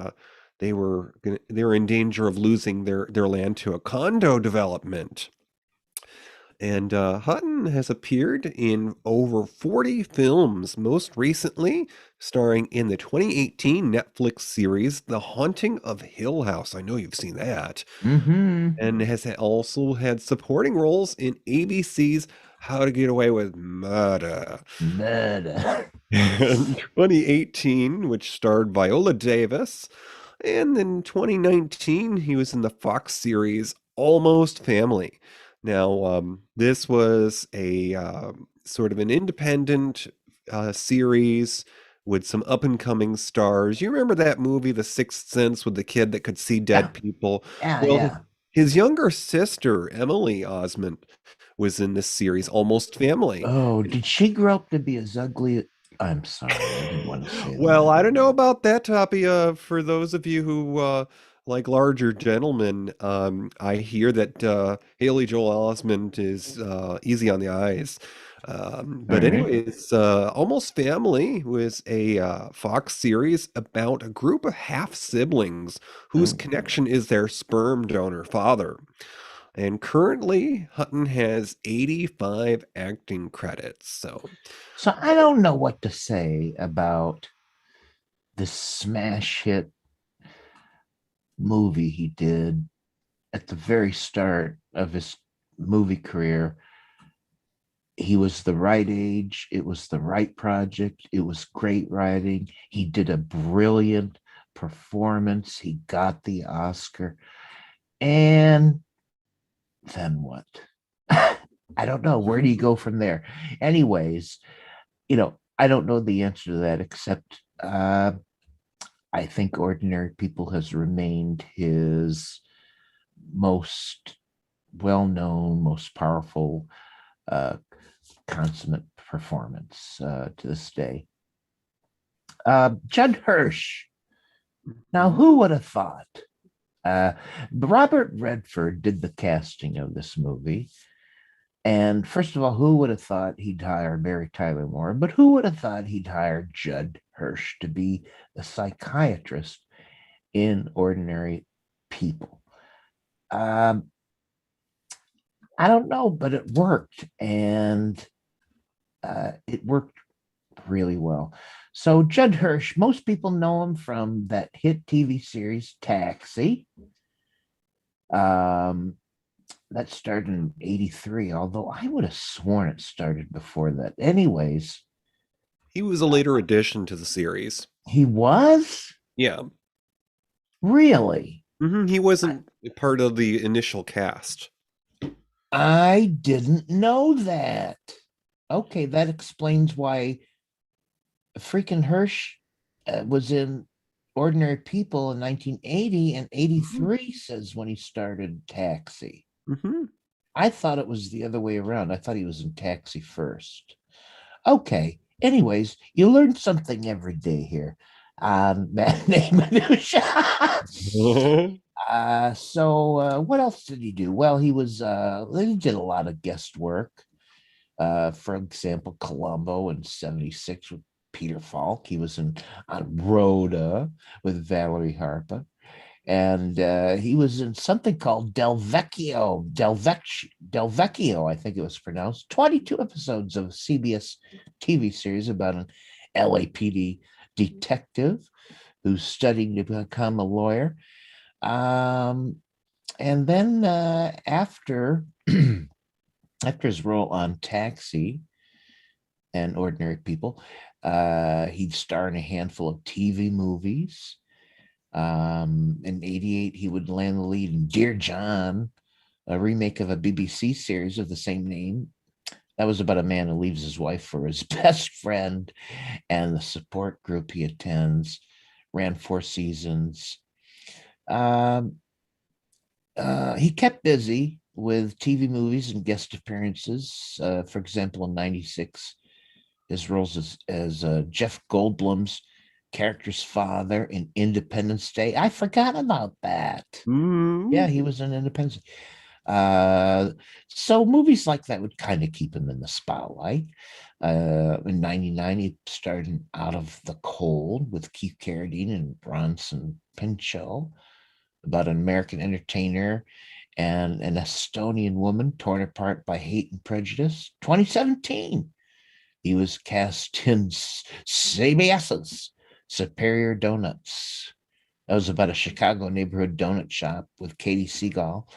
they were in danger of losing their land to a condo development. And Hutton has appeared in over 40 films, most recently starring in the 2018 Netflix series The Haunting of Hill House. I know you've seen that. Mm-hmm. And has also had supporting roles in ABC's How to Get Away with Murder. In 2018, which starred Viola Davis. And in 2019, he was in the Fox series Almost Family. Now, this was a sort of an independent series with some up-and-coming stars. You remember that movie, The Sixth Sense, with the kid that could see dead people? His younger sister, Emily Osment, was in this series, Almost Family. Oh, did she grow up to be as ugly? I'm sorry, I didn't want to say that. Well, I don't know about that, Toppie. For those of you who like larger gentlemen, I hear that Haley Joel Osment is easy on the eyes. But All right. anyways, Almost Family was a Fox series about a group of half siblings whose connection is their sperm donor father. And currently, Hutton has 85 acting credits. So I don't know what to say about this smash hit movie he did at the very start of his movie career. He was the right age. It was the right project. It was great writing. He did a brilliant performance. He got the Oscar. And then what? I don't know. Where do you go from there? Anyways, I don't know the answer to that, except I think Ordinary People has remained his most well-known, most powerful, consummate performance to this day. Judd Hirsch. Now, who would have thought? Robert Redford did the casting of this movie. And first of all, who would have thought he'd hire Mary Tyler Moore? But who would have thought he'd hire Judd Hirsch to be a psychiatrist in Ordinary People? I don't know, but it worked. And it worked really well. So Judd Hirsch, most people know him from that hit TV series Taxi. That started in 83, although I would have sworn it started before that. Anyways. He was a later addition to the series. He was? Yeah. Really? He wasn't part of the initial cast. I didn't know that. Okay, that explains why freaking Hirsch was in Ordinary People in 1980 and 83 says when he started Taxi. I thought it was the other way around. I thought he was in Taxi first. Okay. Anyways, you learn something every day here on Matinee Minutia. So what else did he do? Well, he did a lot of guest work. For example, Columbo in 76 with Peter Falk. He was on Rhoda with Valerie Harper. And he was in something called Del Vecchio, I think it was pronounced. 22 episodes of a CBS TV series about an LAPD detective who's studying to become a lawyer. And then after his role on Taxi and Ordinary People, he'd star in a handful of TV movies. In 88, he would land the lead in Dear John, a remake of a BBC series of the same name. That was about a man who leaves his wife for his best friend and the support group he attends. Ran 4 seasons. He kept busy with TV movies and guest appearances. For example, in 96, his roles as Jeff Goldblum's character's father in Independence Day. I forgot about that. Yeah, he was in Independence Day. So movies like that would kind of keep him in the spotlight. In 99, he starred in Out of the Cold with Keith Carradine and Bronson Pinchot, about an American entertainer and an Estonian woman torn apart by hate and prejudice. 2017, he was cast in CBS's Superior Donuts. That was about a Chicago neighborhood donut shop with Katie Seagal.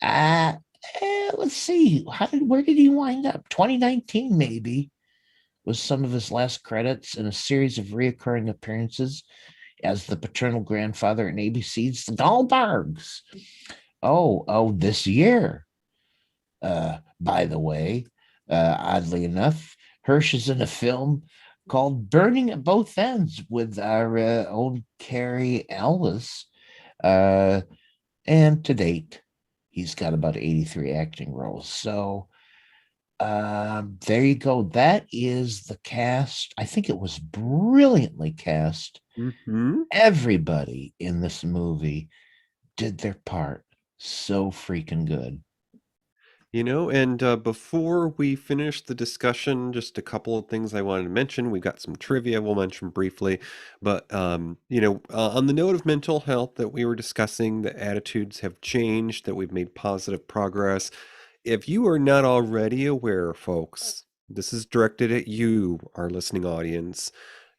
Let's see, where did he wind up? 2019, maybe, was some of his last credits in a series of reoccurring appearances as the paternal grandfather in ABC's The Goldbergs. Oh, this year. By the way, oddly enough, Hirsch is in a film called Burning at Both Ends with our own Carrie Ellis. And to date, he's got about 83 acting roles. So there you go. That is the cast. I think it was brilliantly cast. Everybody in this movie did their part so freaking good. And before we finish the discussion, just a couple of things I wanted to mention. We've got some trivia we'll mention briefly, but on the note of mental health that we were discussing, the attitudes have changed, that we've made positive progress. If you are not already aware, folks, this is directed at you, our listening audience.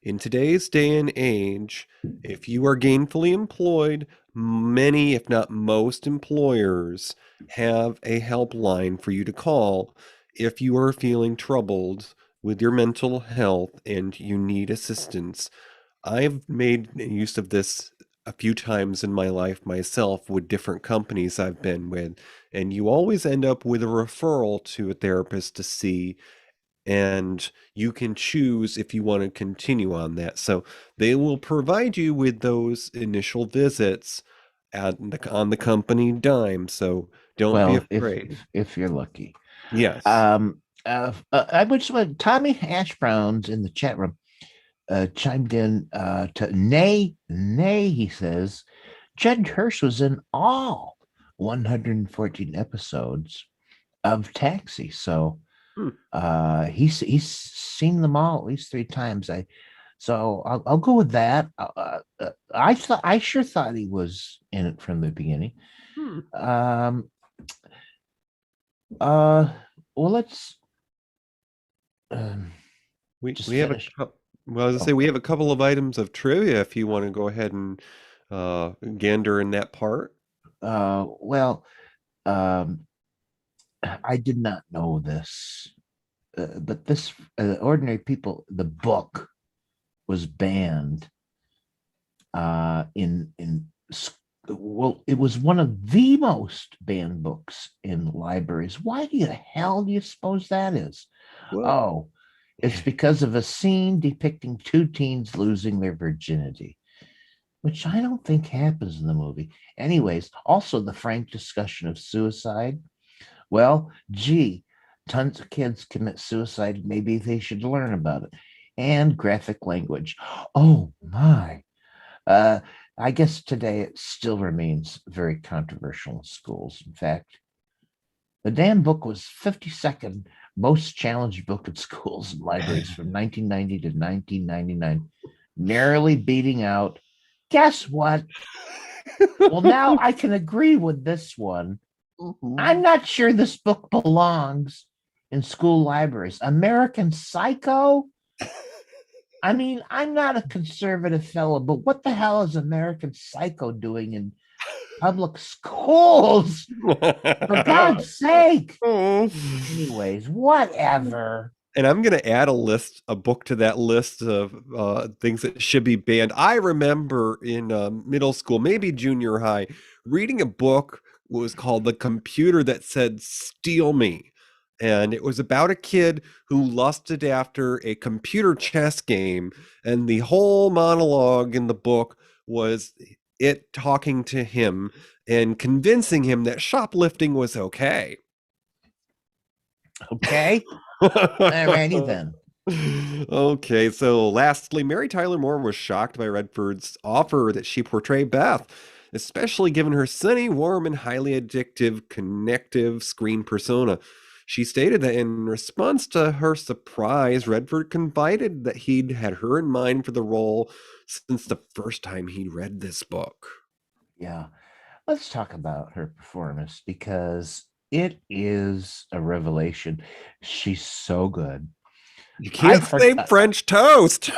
In today's day and age, if you are gainfully employed, many, if not most employers have a helpline for you to call if you are feeling troubled with your mental health and you need assistance. I've made use of this a few times in my life myself with different companies I've been with, and you always end up with a referral to a therapist to see, and you can choose if you want to continue on that. So they will provide you with those initial visits on the company dime. So don't be Well, afraid. if you're lucky. Yes. I wish Tommy Hash Browns in the chat room chimed in to nay, he says, Judd Hirsch was in all 114 episodes of Taxi. So he's seen them all at least 3 times. So I'll go with that. I sure thought he was in it from the beginning. Well, let's we have finish. Well, I was gonna say we have a couple of items of trivia if you want to go ahead and gander in that part. Well, I did not know this, but this Ordinary People, the book, was banned well, it was one of the most banned books in libraries. Why the hell do you suppose that is? Oh, it's because of a scene depicting 2 teens losing their virginity, which I don't think happens in the movie. Anyways, also the frank discussion of suicide. Well, gee, tons of kids commit suicide. Maybe they should learn about it. And graphic language. Oh, my. I guess today it still remains very controversial in schools. In fact, the damn book was 52nd most challenged book in schools and libraries from 1990 to 1999, narrowly beating out, guess what? Well, now I can agree with this one. I'm not sure this book belongs in school libraries. American Psycho? I mean, I'm not a conservative fellow, but what the hell is American Psycho doing in public schools? For God's sake. Anyways, whatever. And I'm going to add a book to that list of things that should be banned. I remember in middle school, maybe junior high, reading a book was called The Computer That Said Steal Me. And it was about a kid who lusted after a computer chess game. And the whole monologue in the book was it talking to him and convincing him that shoplifting was okay. Okay. Alrighty then. Okay, so lastly, Mary Tyler Moore was shocked by Redford's offer that she portray Beth, especially given her sunny, warm, and highly addictive, connective screen persona. She stated that in response to her surprise, Redford confided that he'd had her in mind for the role since the first time he'd read this book. Yeah, let's talk about her performance because it is a revelation. She's so good. You can't say French toast.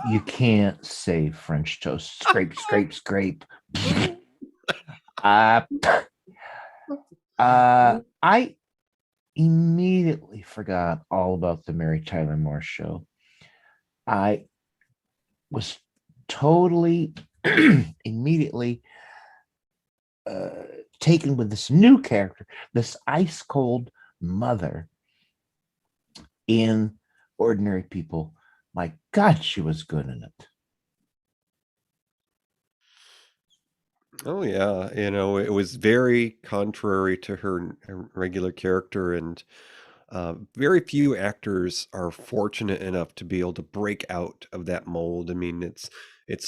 You can't say French toast. Scrape, scrape, scrape. I immediately forgot all about the Mary Tyler Moore show. I was totally immediately taken with this new character, this ice cold mother in Ordinary People. My God, she was good in it. Oh yeah, it was very contrary to her regular character, and very few actors are fortunate enough to be able to break out of that mold. I mean, it's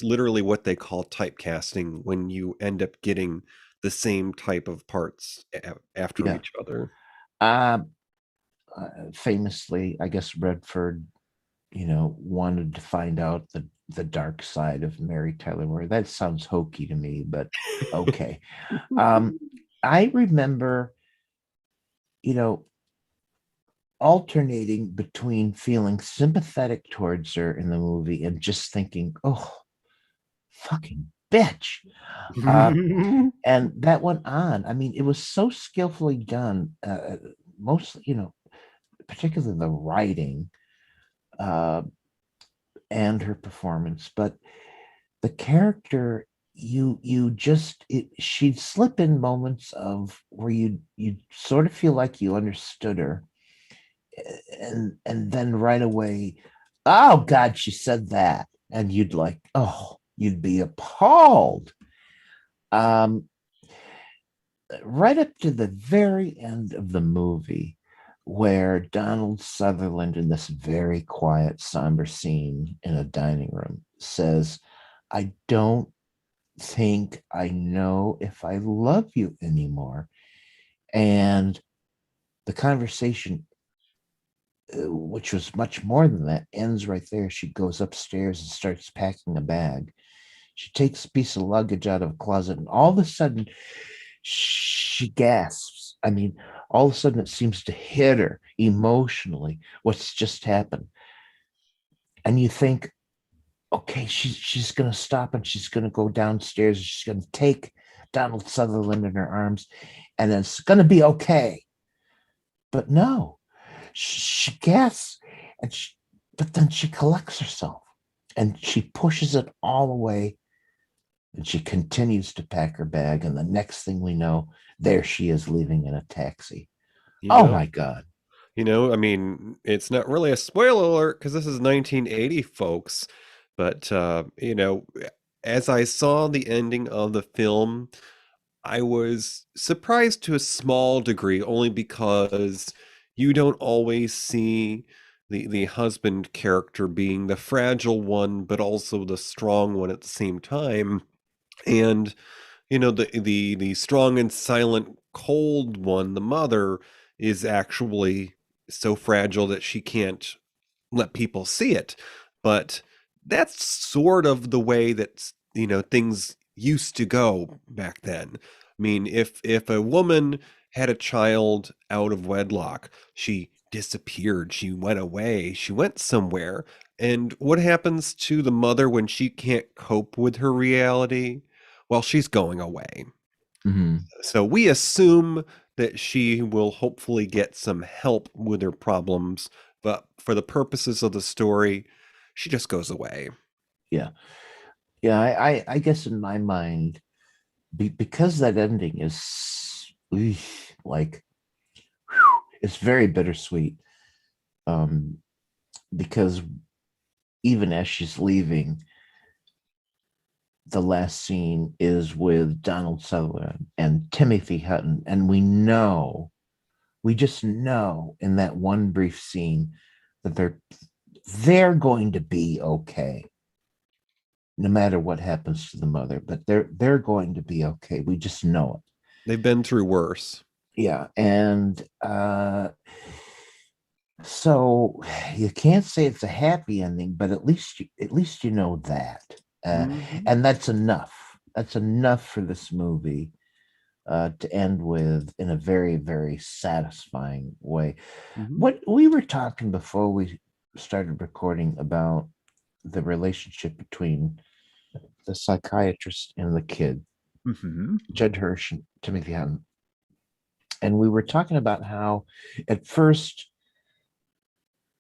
literally what they call typecasting when you end up getting the same type of parts after each other. Uh, Famously, I guess Redford, wanted to find out the dark side of Mary Tyler Moore. That sounds hokey to me, but okay. I remember, you know, alternating between feeling sympathetic towards her in the movie and just thinking, oh, fucking bitch. And that went on. I mean, it was so skillfully done, mostly, particularly the writing and her performance, but the character, she'd slip in moments of where you sort of feel like you understood her, and then right away, oh God, she said that, and you'd be appalled. Right up to the very end of the movie, where Donald Sutherland, in this very quiet, somber scene in a dining room, says, I don't think I know if I love you anymore. And the conversation, which was much more than that, ends right there. She goes upstairs and starts packing a bag. She takes a piece of luggage out of a closet, and all of a sudden, she gasps. I mean, all of a sudden, it seems to hit her emotionally what's just happened. And you think, okay, she's going to stop and she's going to go downstairs. And she's going to take Donald Sutherland in her arms, and it's going to be okay. But no, she gasps, but then she collects herself and she pushes it all away, and she continues to pack her bag. And the next thing we know, there she is leaving in a taxi. My God. I mean, it's not really a spoiler alert because this is 1980, folks. But, as I saw the ending of the film, I was surprised to a small degree, only because you don't always see the husband character being the fragile one, but also the strong one at the same time. And, the strong and silent, cold one, the mother, is actually so fragile that she can't let people see it. But that's sort of the way that things used to go back then. I mean, if a woman had a child out of wedlock, she disappeared, she went away, she went somewhere. And what happens to the mother when she can't cope with her reality? Well, she's going away. Mm-hmm. So we assume that she will hopefully get some help with her problems, but for the purposes of the story, she just goes away. Yeah. I guess in my mind, because that ending is like, it's very bittersweet. Because even as she's leaving, the last scene is with Donald Sutherland and Timothy Hutton, and we just know in that one brief scene that they're going to be okay, no matter what happens to the mother. But they're going to be okay. We just know it. They've been through worse. Yeah, and so you can't say it's a happy ending, but at least you know that, and that's enough. That's enough for this movie to end with in a very, very satisfying way. What we were talking before we started recording about the relationship between the psychiatrist and the kid, Judd Hirsch and Timothy Hutton, and we were talking about how at first,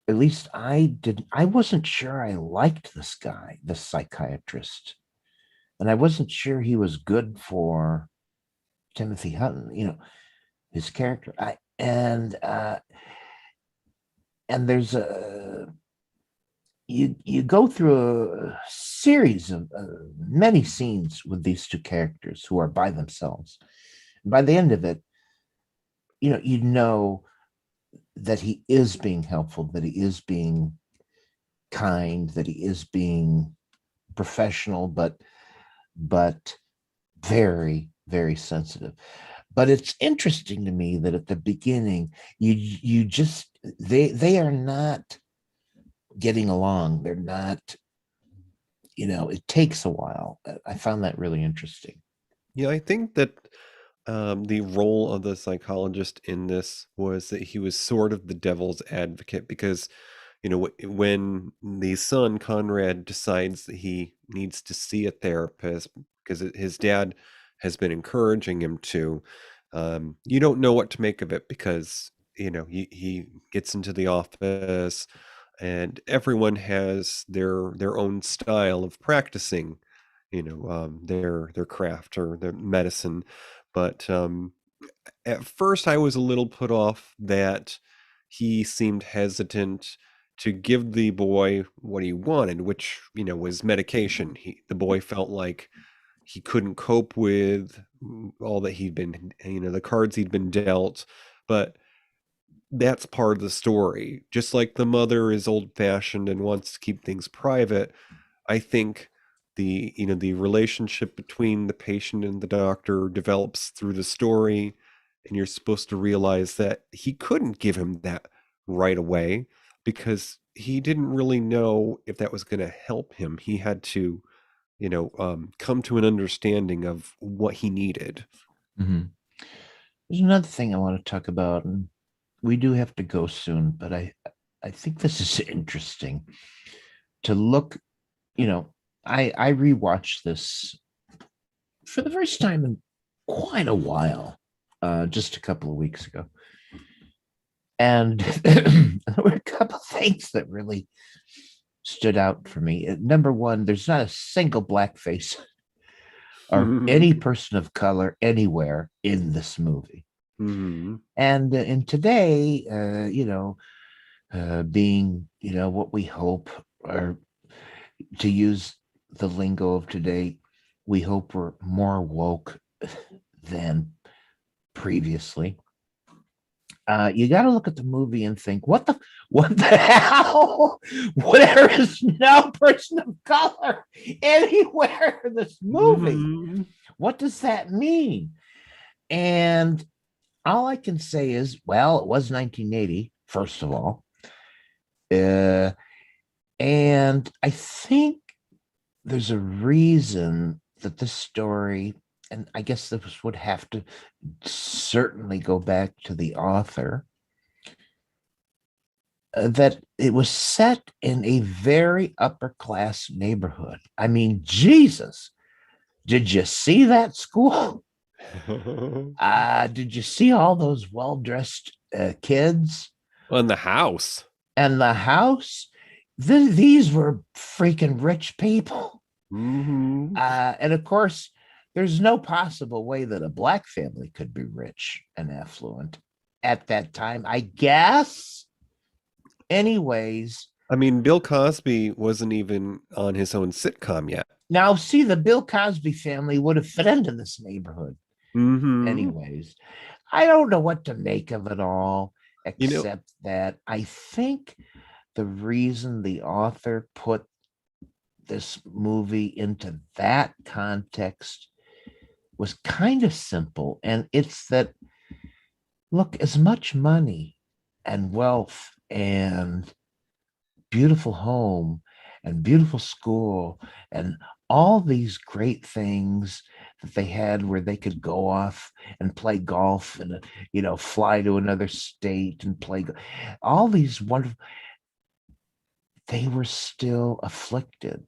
at least I wasn't sure I liked this guy, this psychiatrist. And I wasn't sure he was good for Timothy Hutton, his character. And there's you go through a series of many scenes with these two characters who are by themselves. And by the end of it, you know that he is being helpful, that he is being kind, that he is being professional, but very, very sensitive. But it's interesting to me that at the beginning, you just they are not getting along. They're not, it takes a while. I found that really interesting. Yeah, I think that the role of the psychologist in this was that he was sort of the devil's advocate because, when the son, Conrad, decides that he needs to see a therapist because his dad has been encouraging him to, you don't know what to make of it because, he gets into the office and everyone has their own style of practicing, their craft or their medicine. But at first, I was a little put off that he seemed hesitant to give the boy what he wanted, which was medication. The boy felt like he couldn't cope with all that he'd been, the cards he'd been dealt. But that's part of the story. Just like the mother is old-fashioned and wants to keep things private, I think the relationship between the patient and the doctor develops through the story, and you're supposed to realize that he couldn't give him that right away because he didn't really know if that was going to help him. He had to, come to an understanding of what he needed. Mm-hmm. There's another thing I want to talk about, and we do have to go soon, but I think this is interesting to look. I rewatched this for the first time in quite a while, just a couple of weeks ago, and there were a couple of things that really stood out for me. Number one, there's not a single blackface or any person of color anywhere in this movie. Mm-hmm. And in today, being, what we hope, or to use the lingo of today, we hope we're more woke than previously. You got to look at the movie and think, what the hell? There is no person of color anywhere in this movie. Mm-hmm. What does that mean? And all I can say is, well, it was 1980, first of all. And I think there's a reason that this story, and I guess this would have to certainly go back to the author, that it was set in a very upper class neighborhood. I mean, Jesus, did you see that school? Did you see all those well-dressed kids? On the house. And the house? These were freaking rich people. Mm-hmm. And of course, there's no possible way that a black family could be rich and affluent at that time, I guess. Anyways. I mean, Bill Cosby wasn't even on his own sitcom yet. Now, see, the Bill Cosby family would have fit into this neighborhood. Mm-hmm. Anyways, I don't know what to make of it all, except that I think the reason the author put this movie into that context was kind of simple. And it's that, look, as much money and wealth and beautiful home and beautiful school and all these great things that they had where they could go off and play golf and, fly to another state and play all these wonderful, they were still afflicted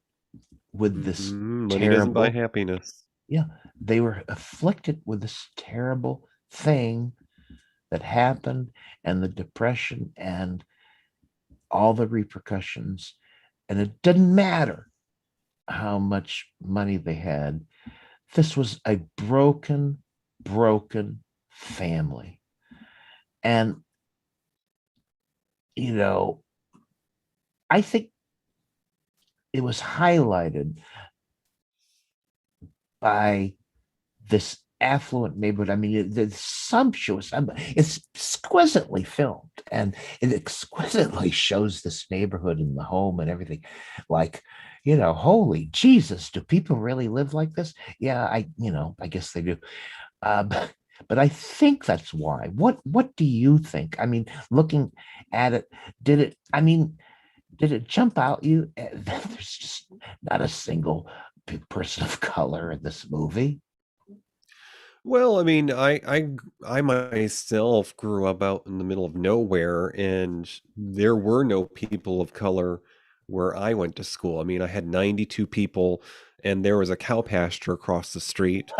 with this money doesn't buy happiness. Yeah, they were afflicted with this terrible thing that happened, and the depression and all the repercussions. And it didn't matter how much money they had. This was a broken family. And, I think it was highlighted by this affluent neighborhood. I mean, it's sumptuous. It's exquisitely filmed, and it exquisitely shows this neighborhood and the home and everything. Like, holy Jesus, do people really live like this? Yeah, I guess they do. but I think that's why. What do you think? I mean, looking at it, did it? I mean, did it jump out you? There's just not a single person of color in this movie. Well, I mean, I myself grew up out in the middle of nowhere, and there were no people of color where I went to school. I mean, I had 92 people, and there was a cow pasture across the street.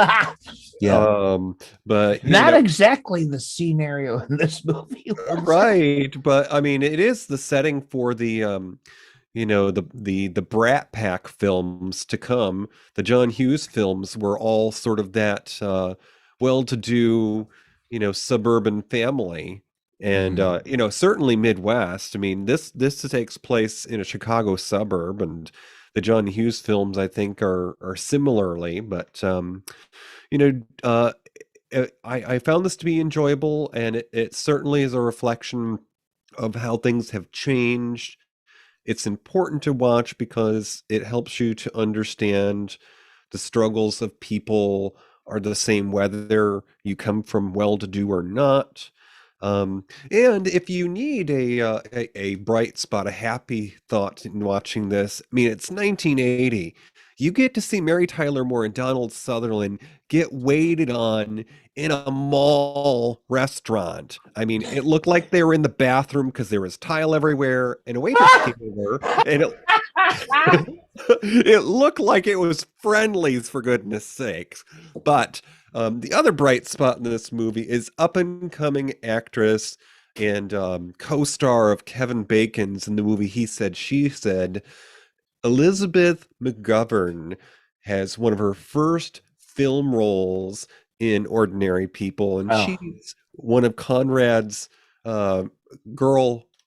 Yeah. But Not exactly the scenario in this movie. right. But I mean, it is the setting for the the Brat Pack films to come. The John Hughes films were all sort of that well-to-do, suburban family, and certainly Midwest. I mean, this takes place in a Chicago suburb, and the John Hughes films, I think, are similarly, but you know, uh, I found this to be enjoyable, and it certainly is a reflection of how things have changed. It's important to watch because it helps you to understand the struggles of people are the same whether you come from well-to-do or not. And if you need a bright spot, a happy thought in watching this, I mean, it's 1980. You get to see Mary Tyler Moore and Donald Sutherland get waited on in a mall restaurant. I mean, it looked like they were in the bathroom because there was tile everywhere, and a waitress came over, and it looked like it was Friendlies, for goodness sakes. But the other bright spot in this movie is up-and-coming actress and co-star of Kevin Bacon's in the movie He Said, She Said, Elizabeth McGovern has one of her first film roles in Ordinary People, and she's one of Conrad's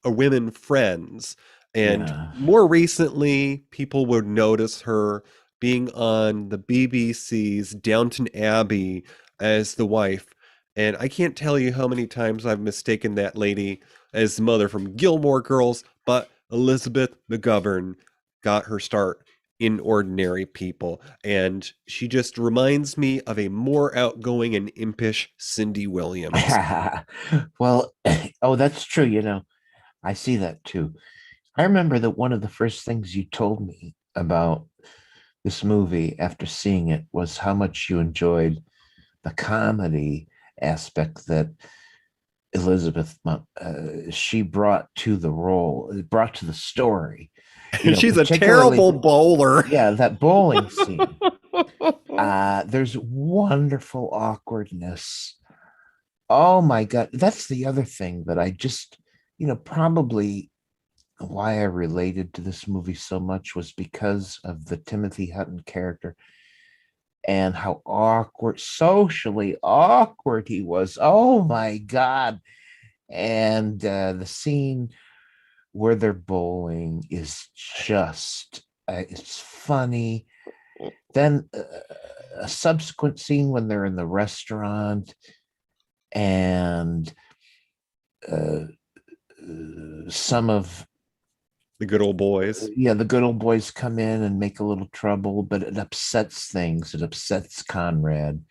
women friends. And more recently, people would notice her being on the BBC's Downton Abbey as the wife. And I can't tell you how many times I've mistaken that lady as the mother from Gilmore Girls, but Elizabeth McGovern got her start in Ordinary People, and she just reminds me of a more outgoing and impish Cindy Williams. Well, that's true. I see that too. I remember that one of the first things you told me about this movie after seeing it was how much you enjoyed the comedy aspect that Elizabeth she brought to the role, brought to the story. She's a terrible bowler. Yeah, that bowling scene. There's wonderful awkwardness. Oh my God. That's the other thing that I just, probably why I related to this movie so much was because of the Timothy Hutton character and how socially awkward he was. Oh my God. And the scene where they're bowling is just, it's funny. Then a subsequent scene when they're in the restaurant and some of the good old boys. The good old boys come in and make a little trouble, but it upsets things. It upsets Conrad.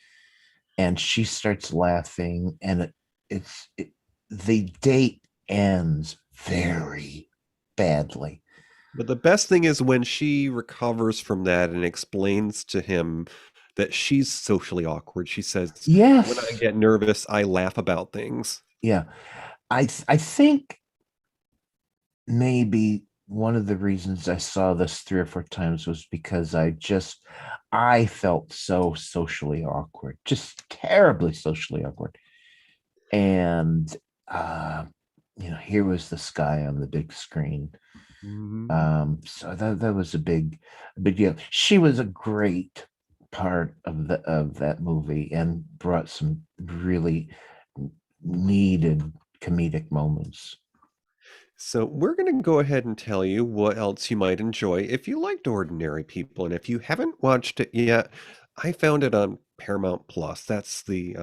And she starts laughing, and the date ends very badly. But the best thing is when she recovers from that and explains to him that she's socially awkward. She says, yes, when I get nervous, I laugh about things. Yeah. I think maybe one of the reasons I saw this 3 or 4 times was because I felt so socially awkward, just terribly socially awkward. And, here was this guy on the big screen. Mm-hmm. So that was a big deal. She was a great part of that movie and brought some really needed comedic moments. So we're going to go ahead and tell you what else you might enjoy if you liked Ordinary People. And if you haven't watched it yet, I found it on Paramount Plus. That's the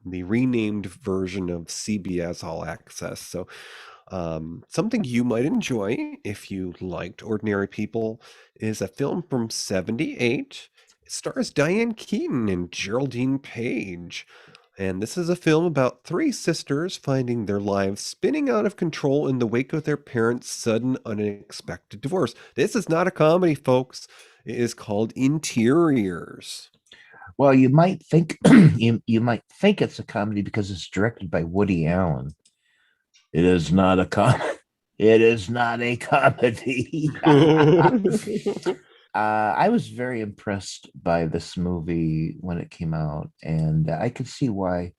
renamed version of CBS All Access. So something you might enjoy if you liked Ordinary People is a film from '78. It stars Diane Keaton and Geraldine Page. And this is a film about three sisters finding their lives spinning out of control in the wake of their parents' sudden, unexpected divorce. This is not a comedy, folks. It is called Interiors. Well, you might think you might think it's a comedy because it's directed by Woody Allen. It is not a It is not a comedy. I was very impressed by this movie when it came out, and I could see why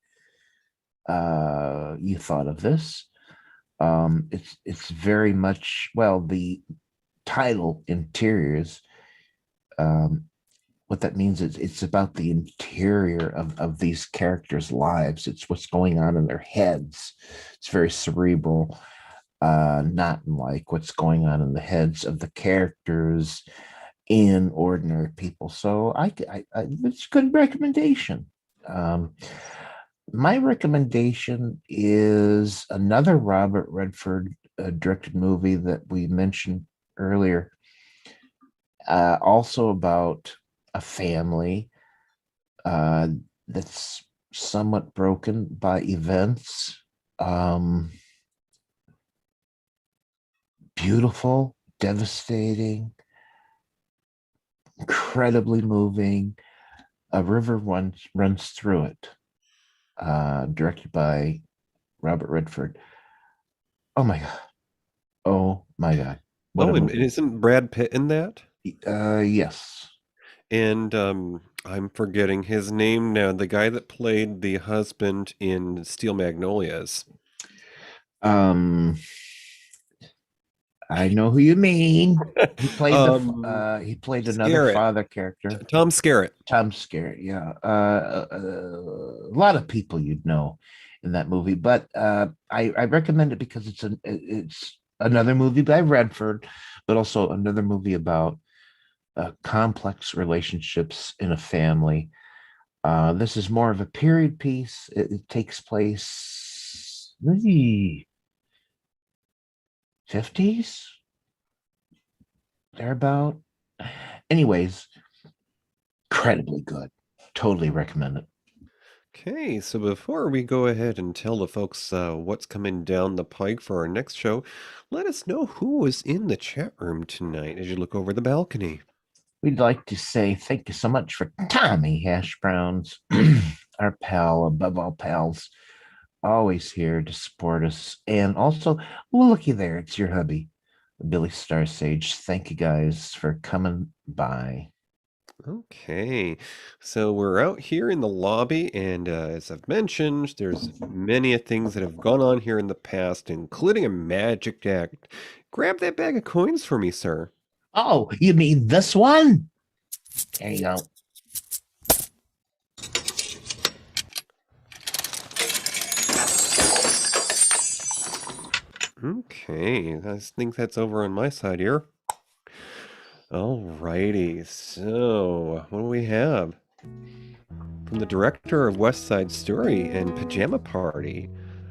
you thought of this. It's very much, well, the title Interiors. What that means is it's about the interior of these characters' lives. It's what's going on in their heads. It's very cerebral, not like what's going on in the heads of the characters in ordinary people. So it's a good recommendation. My recommendation is another Robert Redford directed movie that we mentioned earlier, also about a family that's somewhat broken by events. Beautiful, devastating, incredibly moving. A river runs through it. Directed by Robert Redford. Oh my God. Oh my God. What a and movie. isn't Brad Pitt in that? Yes. And I'm forgetting his name now. The guy that played the husband in Steel Magnolias. I know who you mean. He played he played another Skerritt. father character. Tom Skerritt. Tom Skerritt, yeah. A lot of people you'd know in that movie, but I recommend it because it's another movie by Redford, but also another movie about complex relationships in a family. This is more of a period piece. It takes place the 50s, thereabout. Anyways, incredibly good. Totally recommend it. Okay, so before we go ahead and tell the folks what's coming down the pike for our next show, let us know who was in the chat room tonight as you look over the balcony. We'd like to say thank you so much for Tommy Hash Browns, our pal above all pals, always here to support us. And also, well, looky there, it's your hubby, Billy Starsage. Thank you guys for coming by. Okay, so we're out here in the lobby, and as I've mentioned, there's many things that have gone on here in the past, including a magic act. Grab that bag of coins for me, sir. Oh, you mean this one? There you go. Okay, I think that's over on my side here. Alrighty, so what do we have? From the director of West Side Story and Pajama Party,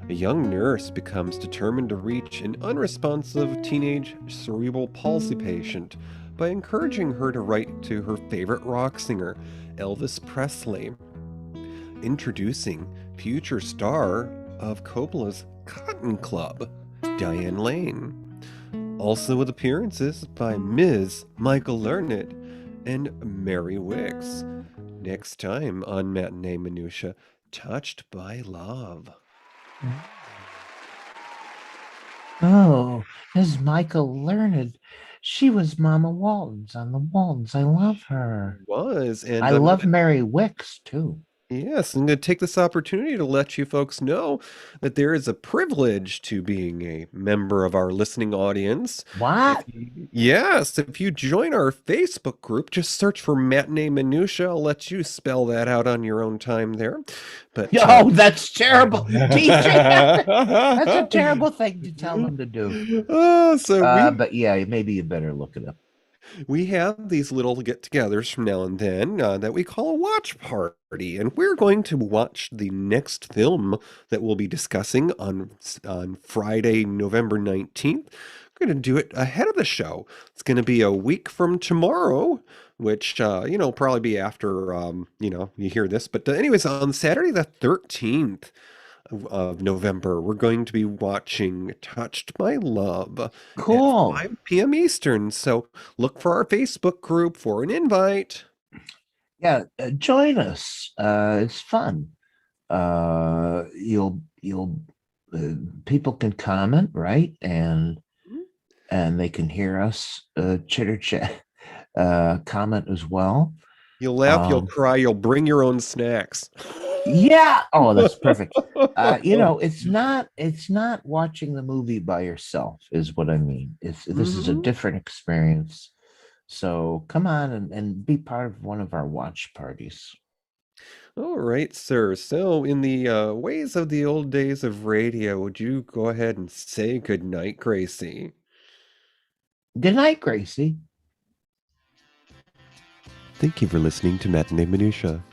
a young nurse becomes determined to reach an unresponsive teenage cerebral palsy patient by encouraging her to write to her favorite rock singer, Elvis Presley. Introducing future star of Coppola's Cotton Club, Diane Lane. Also with appearances by Ms. Michael Learned and Mary Wicks. Next time on Matinee Minutia, Touched by Love. Oh, Ms. Michael Learned. She was Mama Waltons on the Waltons. I love her. Was, and I love Mary Wicks too. Yes, I'm going to take this opportunity to let you folks know that there is a privilege to being a member of our listening audience. What? Yes, if you join our Facebook group, just search for Matinee Minutia. I'll let you spell that out on your own time there. But oh, that's terrible. DJ, that's a terrible thing to tell them to do. But yeah, maybe you better look it up. We have these little get-togethers from now and then that we call a watch party, and we're going to watch the next film that we'll be discussing on Friday, November 19th, I'm going to do it ahead of the show. It's going to be a week from tomorrow, which, probably be after, you hear this. But anyways, on Saturday the 13th of November, we're going to be watching Touched by Love Cool. at 5 p.m. Eastern. So look for our Facebook group for an invite. Yeah, join us. It's fun. You'll people can comment, right? And they can hear us chitter chat, comment as well. You'll laugh, you'll cry, you'll bring your own snacks. Yeah. Oh, that's perfect. It's not watching the movie by yourself, is what I mean. This is a different experience. So come on and be part of one of our watch parties. All right, sir. So, in the ways of the old days of radio, would you go ahead and say good night, Gracie? Good night, Gracie. Thank you for listening to Matinee Minutia.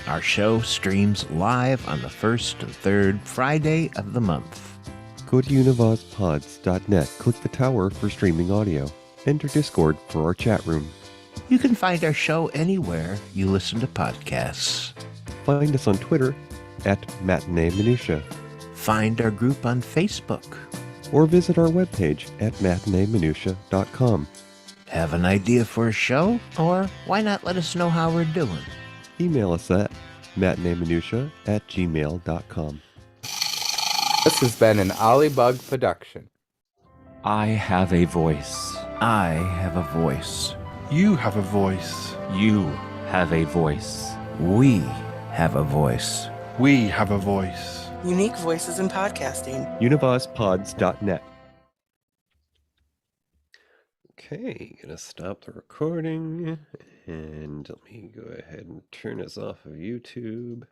Our show streams live on the first and third Friday of the month. Go to univazpods.net, click the tower for streaming audio. Enter Discord for our chat room. You can find our show anywhere you listen to podcasts. Find us on Twitter at Matinee Minutia. Find our group on Facebook. Or visit our webpage at matineeminutia.com. Have an idea for a show? Or why not let us know how we're doing? Email us at matineeminutia@gmail.com. This has been an Ollybug production. I have a voice. I have a voice. You have a voice. You have a voice. We have a voice. We have a voice. Unique voices in podcasting. univazpods.net. Okay, gonna stop the recording and let me go ahead and turn us off of YouTube.